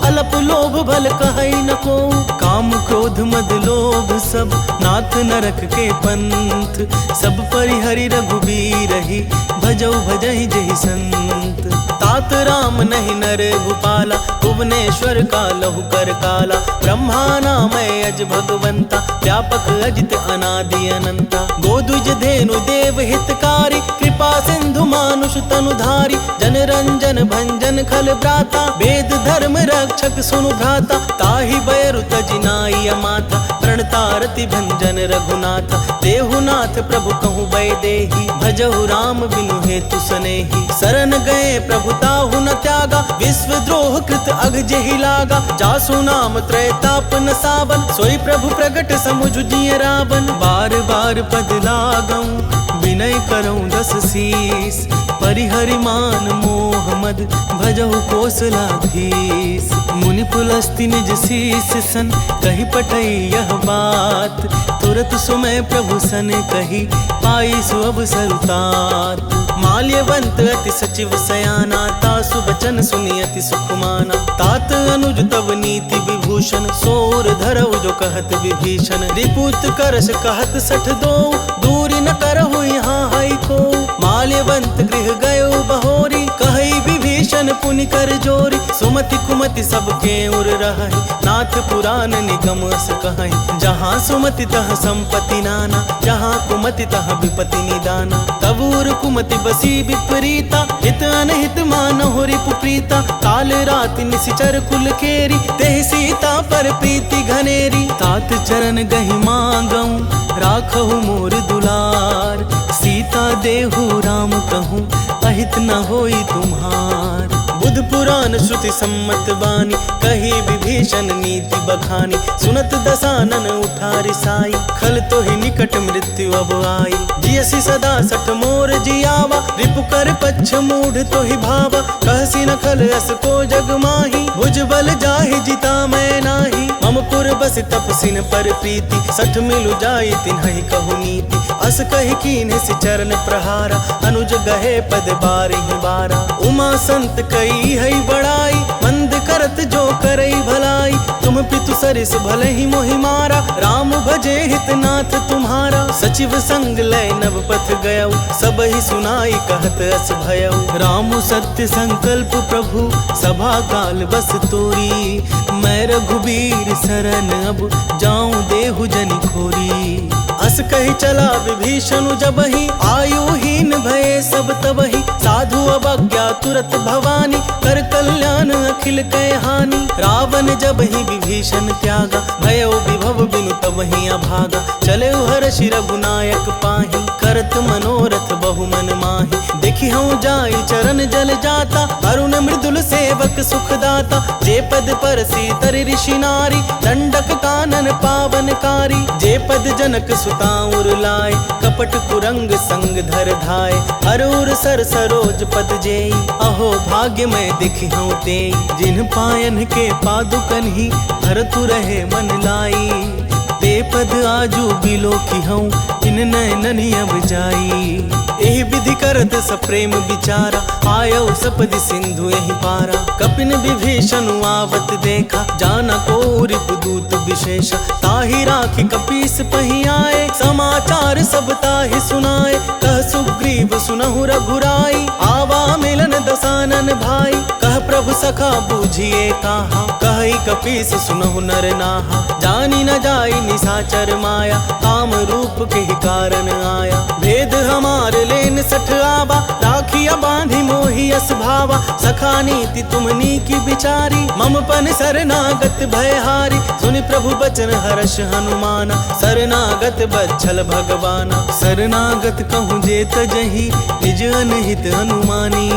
अलप लोभ भल कहै न को। काम क्रोध मद लोभ सब, नाथ नरक के पंथ। सब परिहरि रघुबीरहि, भजौ भजहि जेहि संत। तात राम नहीं नर भूपाला, भुवनेश्वर का लहु कर काला। ब्रह्मा नामय अज भगवंता, व्यापक अजित अनादि अनंता। गोदुज धेनु देव हितकारी, कृपा सिंधु मानुष तनुधारी। जन रंजन भंजन खल भ्राता, वेद धर्म रक्षक सुनु भ्राता। ताहि बयरु तजि नाई अमाथा, प्रणतारति भंजन रघुनाथ। देहुनाथ प्रभु कहूँ वैदेही, भजहु राम बिनु हेतु सनेही। शरण गए प्रभु ताहु न त्यागा, विश्व द्रोह कृत अघ जेहि लागा। जासु नाम त्रैताप न सावन, सोई प्रभु प्रगट समुझ जिय रावण। बार बार पद लागऊं विनय करऊं 10 शीस। परिहरि मान मोह मद भजहु कोसलाधीश। मुनि पुलस्ति निज शीस सन कही पठई यह बात। तुरत सुमय प्रभु सन कही पाई सुअब सरुतात। माल्यवंत अति सचिव सयाना तासु बचन सुनि अति सुख माना। तात अनुज तब नीति विभूषण सोर धरऊ जो कहत विभीषण। रिपुत करश कहत 62 दूरी न करहु यहाँ हई को। माल्यवंत गृह गयो बहोरी कही विभीषण पुनि कर जोरी। सुमति कुमति सबके उर रहहि नाथ पुराण निगम अस कहहि। जहाँ सुमति तह संपत्ति नाना जहाँ कुमति तह विपत्ति निदाना। तब उर कुमति बसी विपरीता हित अनहित मानहु रिपु प्रीता। काल रात निशिचर कुल केरी तेहि सीता पर प्रीति घनेरी। तात चरण गहि मांगऊं राखहु मोर दुलार। सीता देहु राम कहूँ अहित न होई तुम्हार। बुध पुराण श्रुति सम्मत बानी कही विभीषण नीति बखानी। सुनत दसानन उठा रिसाई खल तो ही निकट मृत्यु अब आई। जियसि सदा सठ मोर जियावा रिपु कर पच्छ मूढ़ तो ही भावा। कहसी न खल अस को जग माही भुज बल जाहि जिता मैं नाही। मम पुर बस तपसिन पर प्रीति सठ मिलु जाई तिन्हि कहु नीति। अस कहि कीन्ह सि चरण प्रहारा अनुज गहे पद बारहि बारा। उमा संत कई है बड़ाई मंद करत जो करई भलाई। तुम पितु सरिस भले ही मोहि मारा राम भजे हितनाथ तुम्हारा। सचिव संग लय नव पथ गयऊ सब ही सुनाई कहत अस भयऊ। राम सत्य संकल्प प्रभु सभा काल बस तोरी। मैं रघुबीर शरण अब जाऊं देहु जनि खोरी। अस कही चला विभीषण जबहि आयुहीन भये सब तबहि। साधु अवज्ञा तुरत भवानी कर कल्याण अखिल कै हानि। रावण जबहि विभीषण त्यागा भयो विभव बिनु तबहि अभागा। चले हर्षि रघुनायक पाहि करत मनोरथ बहु मन माहि। देखि हूँ जाई चरण जल जाता अरुण मृदुल सेवक सुखदाता। जे पद पर सीतर ऋषि नारी दंडक कानन पावनकारी। जे पद जनक सुताउर लाए कपट कुरंग संग धर धाय। हरूर सर सरोज पद जेई अहो भाग्य में दिखि हूँ तेई। जिन पायन के पादुकन ही भरतु रहे मन लाई। ते पद आजू बिलो की हूँ इन नैनन अब जाई। एहि विधि करत सप्रेम विचारा आयो सपदि सिंधु यही पारा। कपिन विभीषण आवत देखा जाना को रिपुदूत विशेषा। ताहि राखी कपीस पही आए समाचार सब ताहि सुनाए। कह सुग्रीव सुनहु रघुराई आवा मिलन दसानन भाई। कह प्रभु सखा बूझिए कहा कहि कपीस सुनहु नर नाहा। जानी न जाई निशाचर माया काम रूप के ही कारण आया। भेद हमार लेन सठ आवा राखिया बांधी मोहि अस भावा। सखा नीति तुमनी की बिचारी मम पन शरणागत भयहारी। सुनि प्रभु बचन हर्ष हनुमाना शरणागत बच्छल भगवाना। शरणागत कहूँ जे तजहि निज अनहित अनुमानी।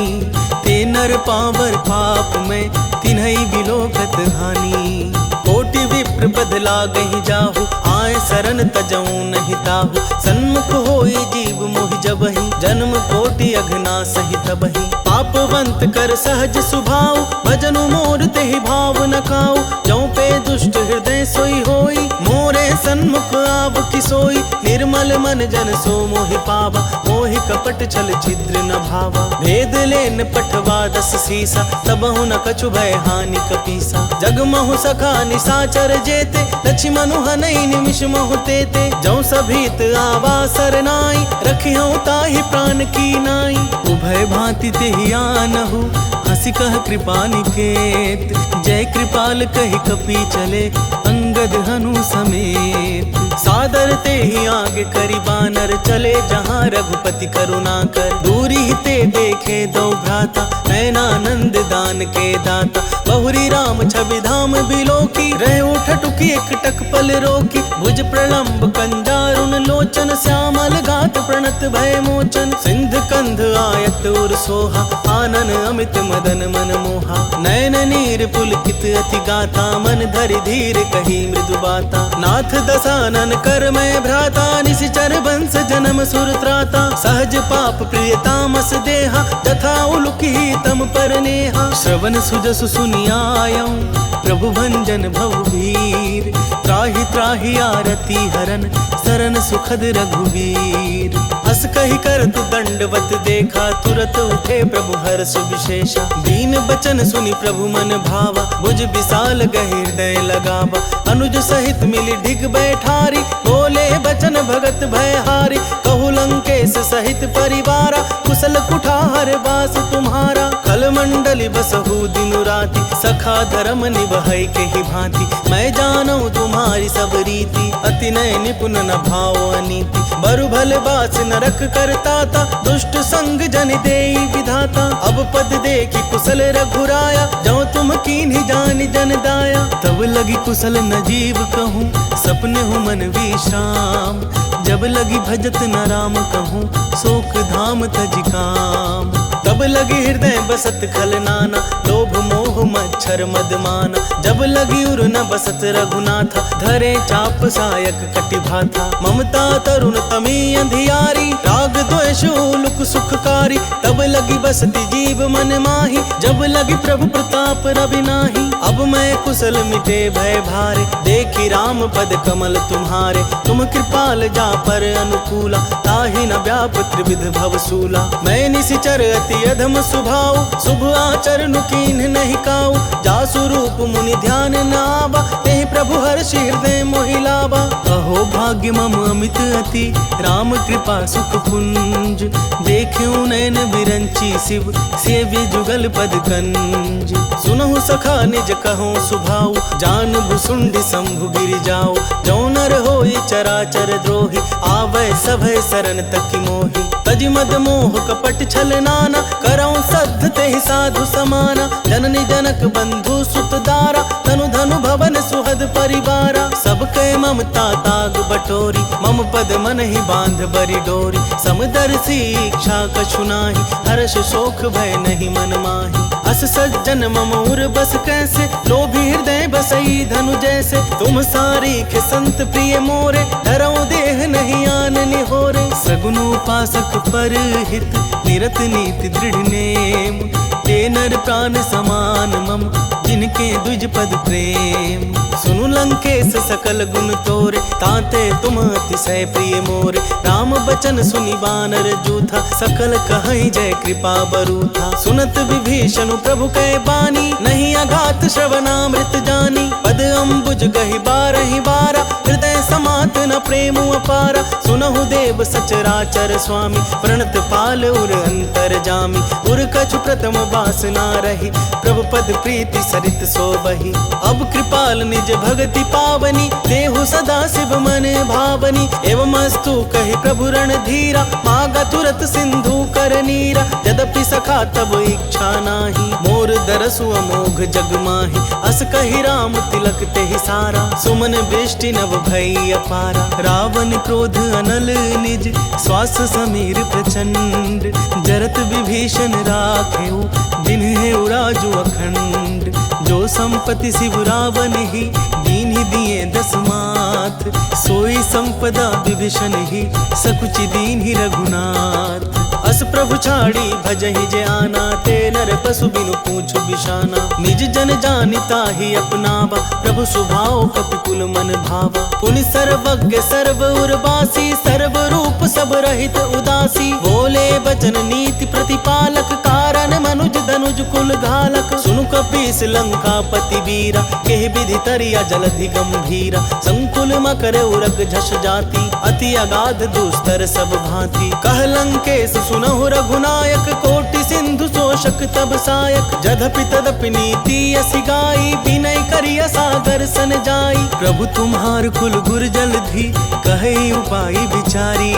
ते नर पावर पाप में तिन्हई बिलोकत हानि। कोटि विप्र बदला गही जाहु आए शरण तजऊ नहीं ताहु। सन्मुख होई जीव मोहि जबहि जन्म कोटि अघना सही तबहि। पापवंत कर सहज सुभाव भजनु मोर तेहि भाव न खाऊ। जौ पे दुष्ट हृदय सोई होई मोरे सन्मुख आव किसोई। निर्मल मन जन सो मोहि पावा मोहि कपट छल छिद्र न भावा। भेद लेन पठवा 10 सीसा तबहु न कछु भय हानि कपीसा। जगमहु सखा निशाचर जेते लक्ष्मणु हनई निमिष महु तेते। जौ सभीत आवा सरनाई रखियौ ताहि प्राण की नाई। उभय भांति तेहि आनहु हंसी कह कृपा निकेत। जय कृपाल कहि कपि चले अंगद हनु समेत। सादर ते ही आगे करी बानर चले जहाँ रघुपति करुणा कर। दूरी ही ते के देखे दो भ्राता, नयनानंद दान के दाता। बहुरी राम छवि धाम बिलोकी, रह उठ टुकी एक टक पल रोकी। भुज प्रलंब कंजारुन लोचन, श्यामल गात प्रणत भय मोचन। सिंध कंध आयत उर सोहा, आनन अमित मदन मन मोहा। नयन नीर पुलकित अति गाथा, मन धरि धीर कही मृदु बाता। नाथ दसानन कर मैं भ्राता, निशिचर बंस जन्म सुर त्राता। सहज पाप प्रिय तामस देहा, तथा उलुकी तम पर नेहा। श्रवण सुजसु सुनियायऊं, प्रभु भंजन भव भीर। त्राहि त्राहि आरती हरन, सरन सुखद रघुवीर। अस कहि करत दंडवत देखा, तुरत उठे प्रभु हर्ष विशेषा। दीन बचन सुनि प्रभु मन भावा, भुज विशाल गहि हृदय लगावा। अनुज सहित मिली ढिग बैठारी, बोले बचन भगत भयहारी। कहु लंकेश सहित परिवारा, कुशल कुठार बास तुम्हारा। खल मंडली बसहु दिनु राति, सखा धर्म निभई के ही भांति। मैं जानू तुम्हारी सब रीति, अति नय निपुण न भाव अनीति। बरु भले बास नरक करता था, दुष्ट संग जन देई विधाता। अब पद देखी कुशल रघुराया, जो तुम कीन्ही जानि जन दाया। तब लगी कुशल न जीव कहूँ, सपने हूँ मन विश्राम। जब लगी भजत न राम कहूँ, शोक धाम तज काम। तब लगी हृदय बसत खल नाना, लोभ मोह मच्छर मदमाना। जब लगी उर न बसत रघुनाथा, धरे चाप सायक कटि भाथा। ममता तरुण तमी अंधियारी, राग द्वेष लुक सुखकारी। तब लगी बसती जीव मन माही, जब लगी प्रभु प्रताप रवि नाही। अब मैं कुशल मिटे भय भारे, देखी राम पद कमल तुम्हारे। तुम कृपाल जा पर अनुकूला, ताहि न व्याप त्रिविध भवसूला। मैं निशिचर अति अधम सुभाव, शुभ आचरण कीन्ह नहीं काऊ। जासु रूप मुनि ध्यान न आवा, तेहि प्रभु हर्षि हृदय मोहि लावा। अहो भाग्य मम अमित अति, राम कृपा सुख पुंज। देख्यूं नयन बिरंची शिव, सेव्य जुगल पद कंज। सुनहु सखा निज कहूँ सुभाऊ, जान भुसुंड शंभु गिर जाओ। जो नर होई चराचर द्रोही, आवै सभय शरण तकी मोहि। तज मद मोह कपट छल नाना, करऊं सद्ध तेहि साधु समाना। जननी जनक बंधु सुत दारा, तनु धनु भवन सुहद परिवारा। सबके ममता ताग बटोरी, मम पद मन ही बांध बरी डोरी। समदर्शी इच्छा कछु नाही, हर्ष शोक भय नहीं मन माही। अस सज्जन मम उर बस कैसे, लोभी हृदय बसई धनु जैसे। तुम सारीख संत प्रिय मोरे, धरऊं देह नहीं आन निहोरे। सगुन उपासक पर हित, निरत नीति दृढ़ नेम। ते नर प्राण समान मम, जिनके द्विज पद प्रेम। सुनु लंकेश सकल गुण तोरे, ताते तुम अतिशय प्रिय मोरे। राम बचन सुनि वानर जूथा, सकल कहई जय कृपा बरूथा। सुनत विभीषण प्रभु कै बानी, नहीं अघात श्रवणामृत जानी। पद अम्बुज गहि बारहि बारा, हृदय समात न प्रेम अपारा। सुनहु देव सचराचर स्वामी, प्रणत पाल उर अंतर जामी। उर कछु प्रथम वासना रही, प्रभु पद प्रीति सरित सोबही। अब कृपाल निज भगति पावनी, देहु सदा शिव मन भावनी। एवं अस्तु कहि प्रभु रणधीरा, मागा तुरत सिंधु कर नीरा। यद्यपि सखा तब इच्छा नाही, मोर दरसु अमोघ जग माही। अस कहि राम तिलक तेहि सारा, सुमन वृष्टि नव भई अपारा। रावण क्रोध अनल निज, श्वास समीर प्रचंड। जरत विभीषण राखेउ, जिन्हें उराजु अखंड। जो संपत्ति शिव रावण ही, दीन्हि दिए दस मात। सोई संपदा विभीषण ही, सकुचि दीन्हि रघुनाथ। अस प्रभु छाड़ी भजहि जे आना, ते नर पशु बिनु पूछु बिशाना। निज जन जानिता ही अपनावा, प्रभु स्वभाव कपिकुल मन भावा। पुनि सर्वज्ञ सर्व उर्वासी, सर्व रूप सब रहित उदासी। बोले बचन नीति प्रतिपालक, कारण मनुज धनुज कुल घालक। सुनु कपीस लंकापति वीरा, केहि विधि तरिया जलधि गंभीरा। संकुल मकर उरग झष जाति, अति अगाध दुस्तर सब भांति। कह लंकेश सुनहु रघुनायक, कोटि सिंधु सो नाशक तब सायक, जधपि तदपि नीति असि गाई, विनय करिय सागर सन जाई। प्रभु तुम्हार कुल गुर जलधि, कहे उपाय विचारी,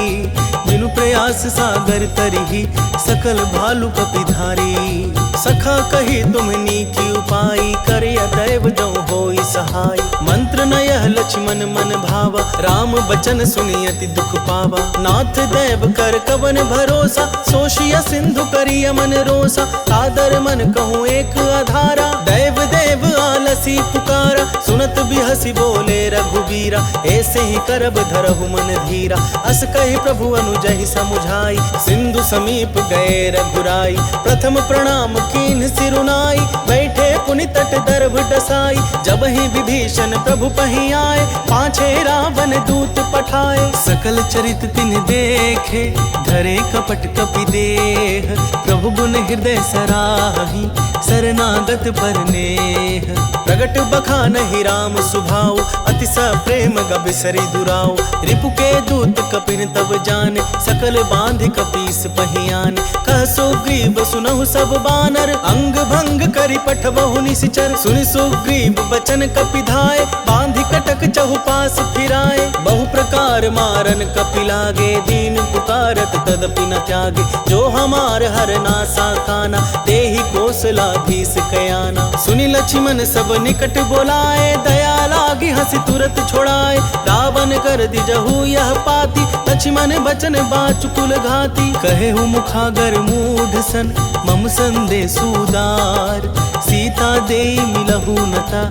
बिनु प्रयास सागर तरिहि, सकल भालु कपिधारी। सखा कही तुम्हनी की उपाय, करिय दैव जो होई सहाय। मंत्र न यह लक्ष्मण मन भावा, राम बचन सुनियति दुख पावा। नाथ दैव कर कवन भरोसा, सोशिय सिंधु करिय मन रोसा। सादर मन कहूँ एक आधारा, दैव देव आलसी पुकारा। सुनत बिहसी बोले रघुबीरा, ऐसे ही करब धरहु मन धीरा। अस कही प्रभु अनुजहि समुझाई, सिंधु समीप गए रघुराई। प्रथम प्रणाम कीन्ह सिरुनाई, बैठे पुनि तट दर्भ डसाई। जब ही विभीषण प्रभु पहि आए, पाछे रावण दूत पठाए। सकल चरित तिन्ह देखे, धरे कपट कपि देह। प्रभु गुण हृदय सराहि, शरणागत पर नेह। प्रगट बखानहि राम सुभाऊ, अति सप्रेम गबिसरि दुराऊ। रिपु के दूत कपिन तब जाने, सकल बांध कपीस पहियान। कह सुग्रीव सुनहु सब बानर, अंग भंग करि पठबहु निशिचर। सुनि सुग्रीव बचन कपिधाय, बांधि कटक चहुपास फिराए। बहु प्रकार मारन कपि लागे, दीन पुकारत तदपि न त्यागे। जो हमार हरनासा खाना, देहि कौशलाधीश कयाना। सुनि लक्ष्मण सब निकट बोलाए, दया लागी हंसी तुरत छोड़ाए। रावण कर दिजहु यह पाती, लक्ष्मण बचन बाचुकुल घाती। कहे हूँ मुखागर मूढ़ सन, मम संदेश उदार। सीता दे मिलहु नता,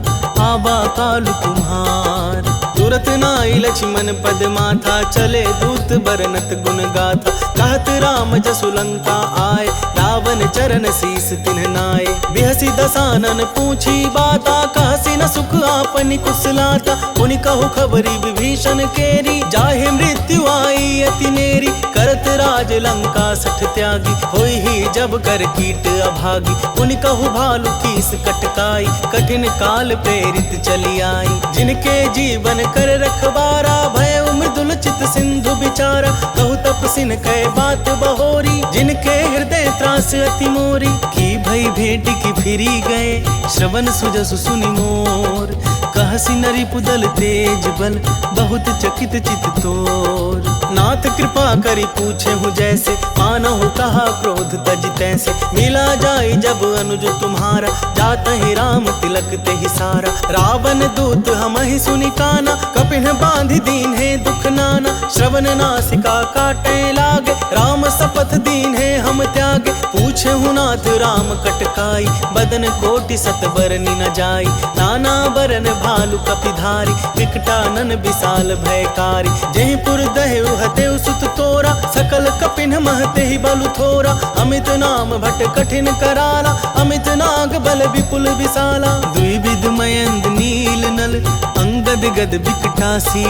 आबा कालु तुम्हार। तुरत नाई लक्ष्मण पद माथा, चले दूत बरनत गुण गाथा। कहत राम जसु लंका आए, रावण चरण शीस तिन्ह नाए। बिहसी दसानन पूछी बाता, कहसी न सुख आपनि कुशलाता। मुनि कहु खबरी विभीषण केरी, जाहे मृत्यु आई अति नेरी। करत राज लंका सठ त्यागी, होई ही जब कर कीट अभागी। मुनि कहु भालु कीस कटकाई, कठिन काल प्रेरित चली आई। जिनके जीवन कर रखबारा, भय मृदुल चित सिंधु बिचारा। कहु तपसिन कै बात बहोरी, जिनके हृदय त्रास अति मोरी। की भई भेंट की फिरी गए, श्रवण सुजसु सुनि मोर। कहसी नरि पुदल तेज बल, बहुत चकित चित तोर। नाथ कृपा करी पूछे हूँ जैसे, मानहु कहा क्रोध तज तैसे। मिला जाय जब अनुज तुम्हारा, जात ही राम तिलक ते ही सारा। रावण दूत हम ही सुनि काना, कपिन बांधि दीन है दुख नाना। श्रवण नासिका काटे लागे, राम शपथ दीन है हम त्यागे। पूछे हूँ नाथ राम कटकाई, बदन कोटि सत बरनि न जाई। नाना बरन भालु कपिधारी, विकटानन विशाल भयकारी। जहि पुर दहेउ हतेउ सुत तोरा, सकल कपिन महते ही बलु थोरा। अमित नाम भट कठिन कराला, अमित नाग बल विपुल विशाला। द्विविध मयंद नील नल, अंगद गद विकटासी।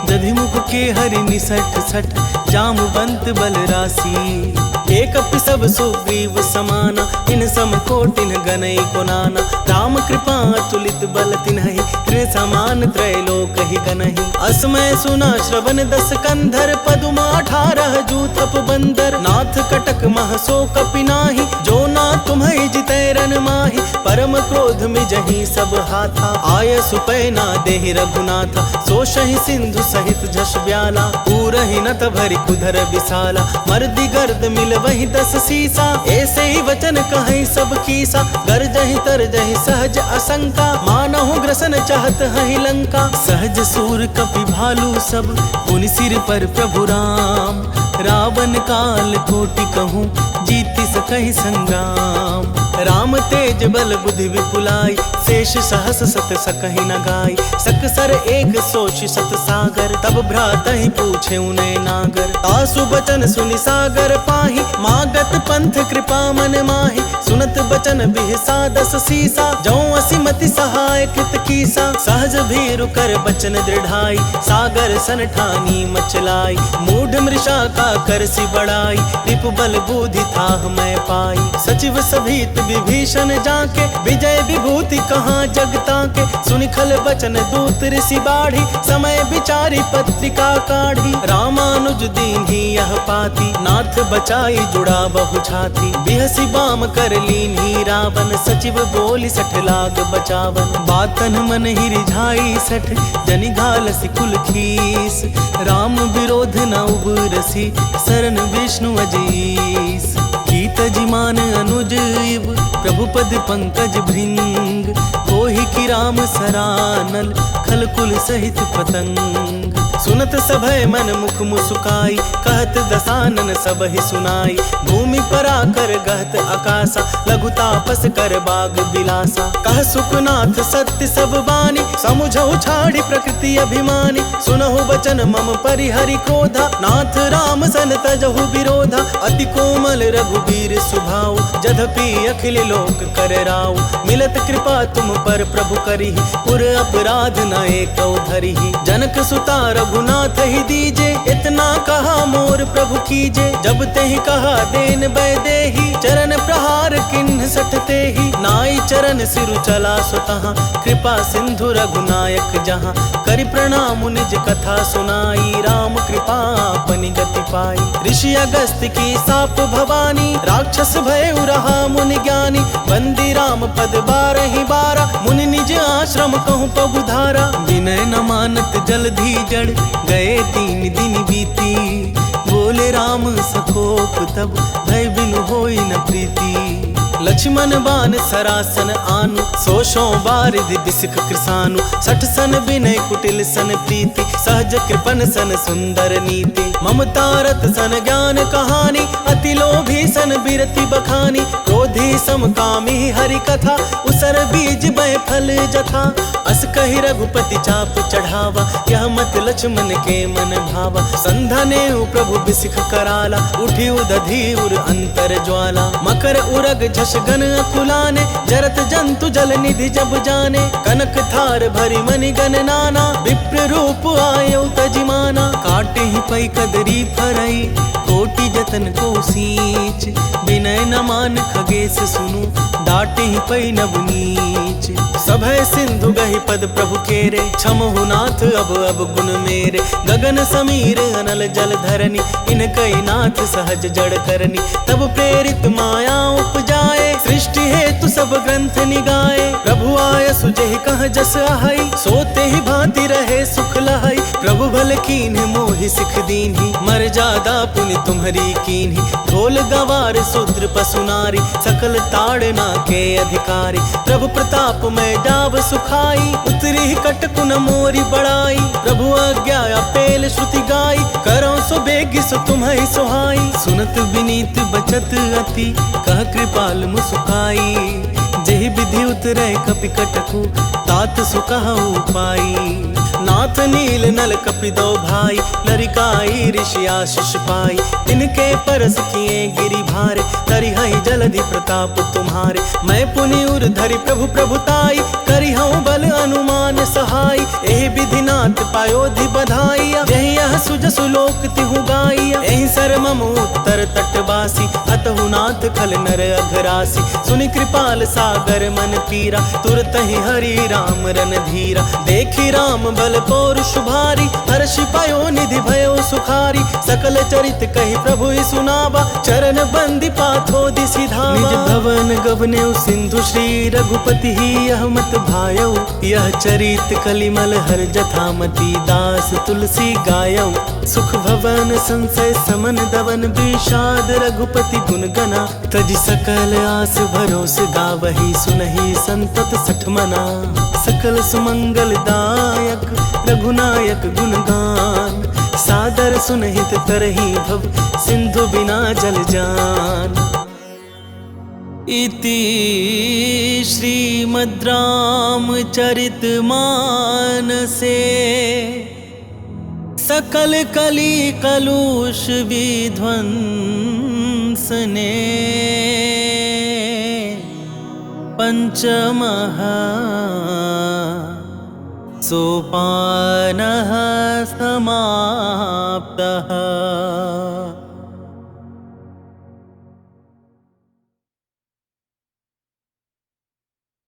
दधिमुख के हरि निसठ सठ, जामवंत बल राशि। एक सब सुग्रीव समाना, इन सम कोटिन गनई को नाना। राम कृपा अतुलित बल तिन्हि, कृ समान त्रैलोक ही गनहि। असमय सुना श्रवण दस कंधर, पदुमा 18 जूथप बंदर। नाथ कटक मह सो कपि नाही, जो ना तुम्हि जितै रन माही। परम क्रोध मिजहि सब हाथा, आय सुपैना देहि रघुनाथा। सोषहि सिंधु सहित झस ब्याला, पूरहि नत भरि कुधर विशाला। मर्दि गर्द मिल वही 10 सीसा, ऐसे ही वचन कहीं सब कीसा। गरजहि तरजहि सहज असंका, मानहु ग्रसन चाहत हहि लंका। सहज सूर कपि भालू सब, पुनि सिर पर प्रभु राम। रावण काल कोटि कहूँ, जीति सकहि संग्राम। राम तेज बल बुद्धि विपुलाई, शेष सहस सत सकहि न गाई। सकसर एक सोच सत सागर, तब भ्रातहि पूछे उनय नागर। आसु बचन सुनि सागर पाहि, मागत पंथ कृपा मन माहि। सुनत बचन बिहसा 10 सीसा, जौं असिमति सहाय कृत कीसा। सहज भीरु कर बचन दृढ़ाई, सागर सन ठानी मचलाई। मूढ़ मृषा का करसि बड़ाई, रिपु बल बुद्धि थाह मैं पाई। सचिव सभीत विभीषण जाके, विजय विभूति कहाँ जगता के। सुनि खल बचन दूत ऋषि बाढ़ी, समय विचारी पत्रिका काढ़ी। रामानुज दीन्ही यह पाती, नाथ बचाई जुड़ा बहु छाती। बिहसी बाम कर लीन्ही रावण, सचिव बोली 60 लाख बचावन। बातन मन ही रिझाई 60, जनि घालसी कुल खीस। राम विरोध न उबरसी, शरण विष्णु अजीस। कीत जिमान अनुज इव, प्रभु पद पंकज भृंग। कोहि की राम सरानल, खल कुल सहित पतंग। सुनत सभय मन मुख मुसुकाई, कहत दसानन सब ही सुनाई। भूमि पर आकर गहत आकाशा, लघु तापस कर बाग बिलासा। कह सुखनाथ सत्य सब बानी, समुझऊ छाड़ी प्रकृति अभिमानी। सुनहु बचन मम परिहरि क्रोधा, नाथ राम सन तजहु विरोधा। अति कोमल रघुबीर सुभाऊ, जधपि अखिल लोक कर राऊ। मिलत कृपा तुम पर प्रभु करिहि, पुर अपराध न एकौ धरिहि। जनक सुता रघुनाथ ही दीजे, इतना कहा मोर प्रभु कीजे। जब तेहि कहा देन बैदेही, चरण प्रहार किन्ह सठते ही। नाई चरण सिरु चला सुतहाँ, कृपा सिंधु रघुनायक जहाँ। करि प्रणाम निज कथा सुनाई, राम कृपा अपनी गति पाई। ऋषि अगस्त्य की साप भवानी, राक्षस भय रहा मुनि ज्ञानी। बंदी राम पद 12 बारा, मुनि निज आश्रम कहूँ पगु धारा। विनय न मानत जलधि जड़, गए 3 दिन बीती। बोले राम सकोप तब, भय बिनु होई न प्रीति। लक्ष्मण बान सरासन आनु, सोशों बारिधि बिसिख कृसानु। 60 सन विनय कुटिल सन प्रीति, सहज कृपन सन सुंदर नीति। ममता रत सन ज्ञान कहानी, अति लोभी सन बिरति बखानी। क्रोधी समकामी हरि कथा, उसर बीज बै फल जथा। अस कहि रघुपति चाप चढ़ावा, यह मत लक्ष्मण के मन भावा। संधने प्रभु बिसिख कराला, उठी उदधि उर अंतर ज्वाला। मकर उरग झषगन अकुलाने, जरत जंतु जल निधि जब जाने। कनक थार भरी मणि गण नाना, विप्र रूप आयो तजिमाना। काटे ही पै कदरी फरई, कोटि जतन को सींच। विनय न मान खगेश सुनु, डाटे ही पै नव नीच। सभय सिंधु गहि पद प्रभु केरे, क्षमहु नाथ अब गुण मेरे। गगन समीर अनल जल धरनी, इनकई नाथ सहज जड़ करनी। तब प्रेरित माया उपजाए, सृष्टि हेतु सब ग्रंथ निगाए। प्रभु आय सुजहि कह जस आहई, सोते ही भांति रहे सुख लहई। प्रभु भल कीन्ह मोहि सिख दीन्ही, मर्यादा पुनि तुम्हरी कीन्ही। ढोल गवार शूद्र पशु नारी, सकल ताड़ना के अधिकारी। प्रभु प्रताप में जाव सुखाई, उतरी कटकु न मोरी बड़ाई। प्रभु आज्ञा पेल श्रुति गाई, करो सो बेगी सो तुम्हें सुहाई। सुनत विनीत बचत अति, कह कृपाल मुसुकाई। जेहि विधि उतरै कपि कटकु, तात सुकहु पाई। नाथ नील नल कपि दो भाई, लरिकाई ऋषि आशीष पाई। तिनके परस किए गिरि भारे, तरिहहि जलधि प्रताप तुम्हारे। मैं पुनि उर धरि प्रभु प्रभुताई, करिहउँ बल अनुमान सहाय। एहि विधि नाथ पायोधि बधाइया, यही यह सुजसु लोक तिहु गाइया। एहि सर मम उत्तर तटवासी, अतहु नाथ खल नर अघरासी। सुनि कृपाल सागर मन पीरा, तुरत ही हरि राम रन धीरा। देखी राम बल पौरुष भारी, हर्षि पायो निधि भयो सुखारी। सकल चरित कहि प्रभु सुनावा, चरण बंदी पाथो दिसि धावा। निज भवन गवने सिंधु श्री रघुपति ही, यह मत भायौ। यह चरित कलिमल हर जथामति, दास तुलसी गायौ। सुख भवन संशय समन दवन, विषाद रघुपति गुण गना। तजि सकल आस भरोस गावही, सुनहि संतत 60 मना। सकल सुमंगल दायक, रघुनायक गुणगान। सादर सुनहित तरहि भव, सिंधु बिना जल जान। इति श्रीमद् रामचरित मानसे, सकल कली कलुष विध्वंसने। पंचमः सोपानः समाप्तः।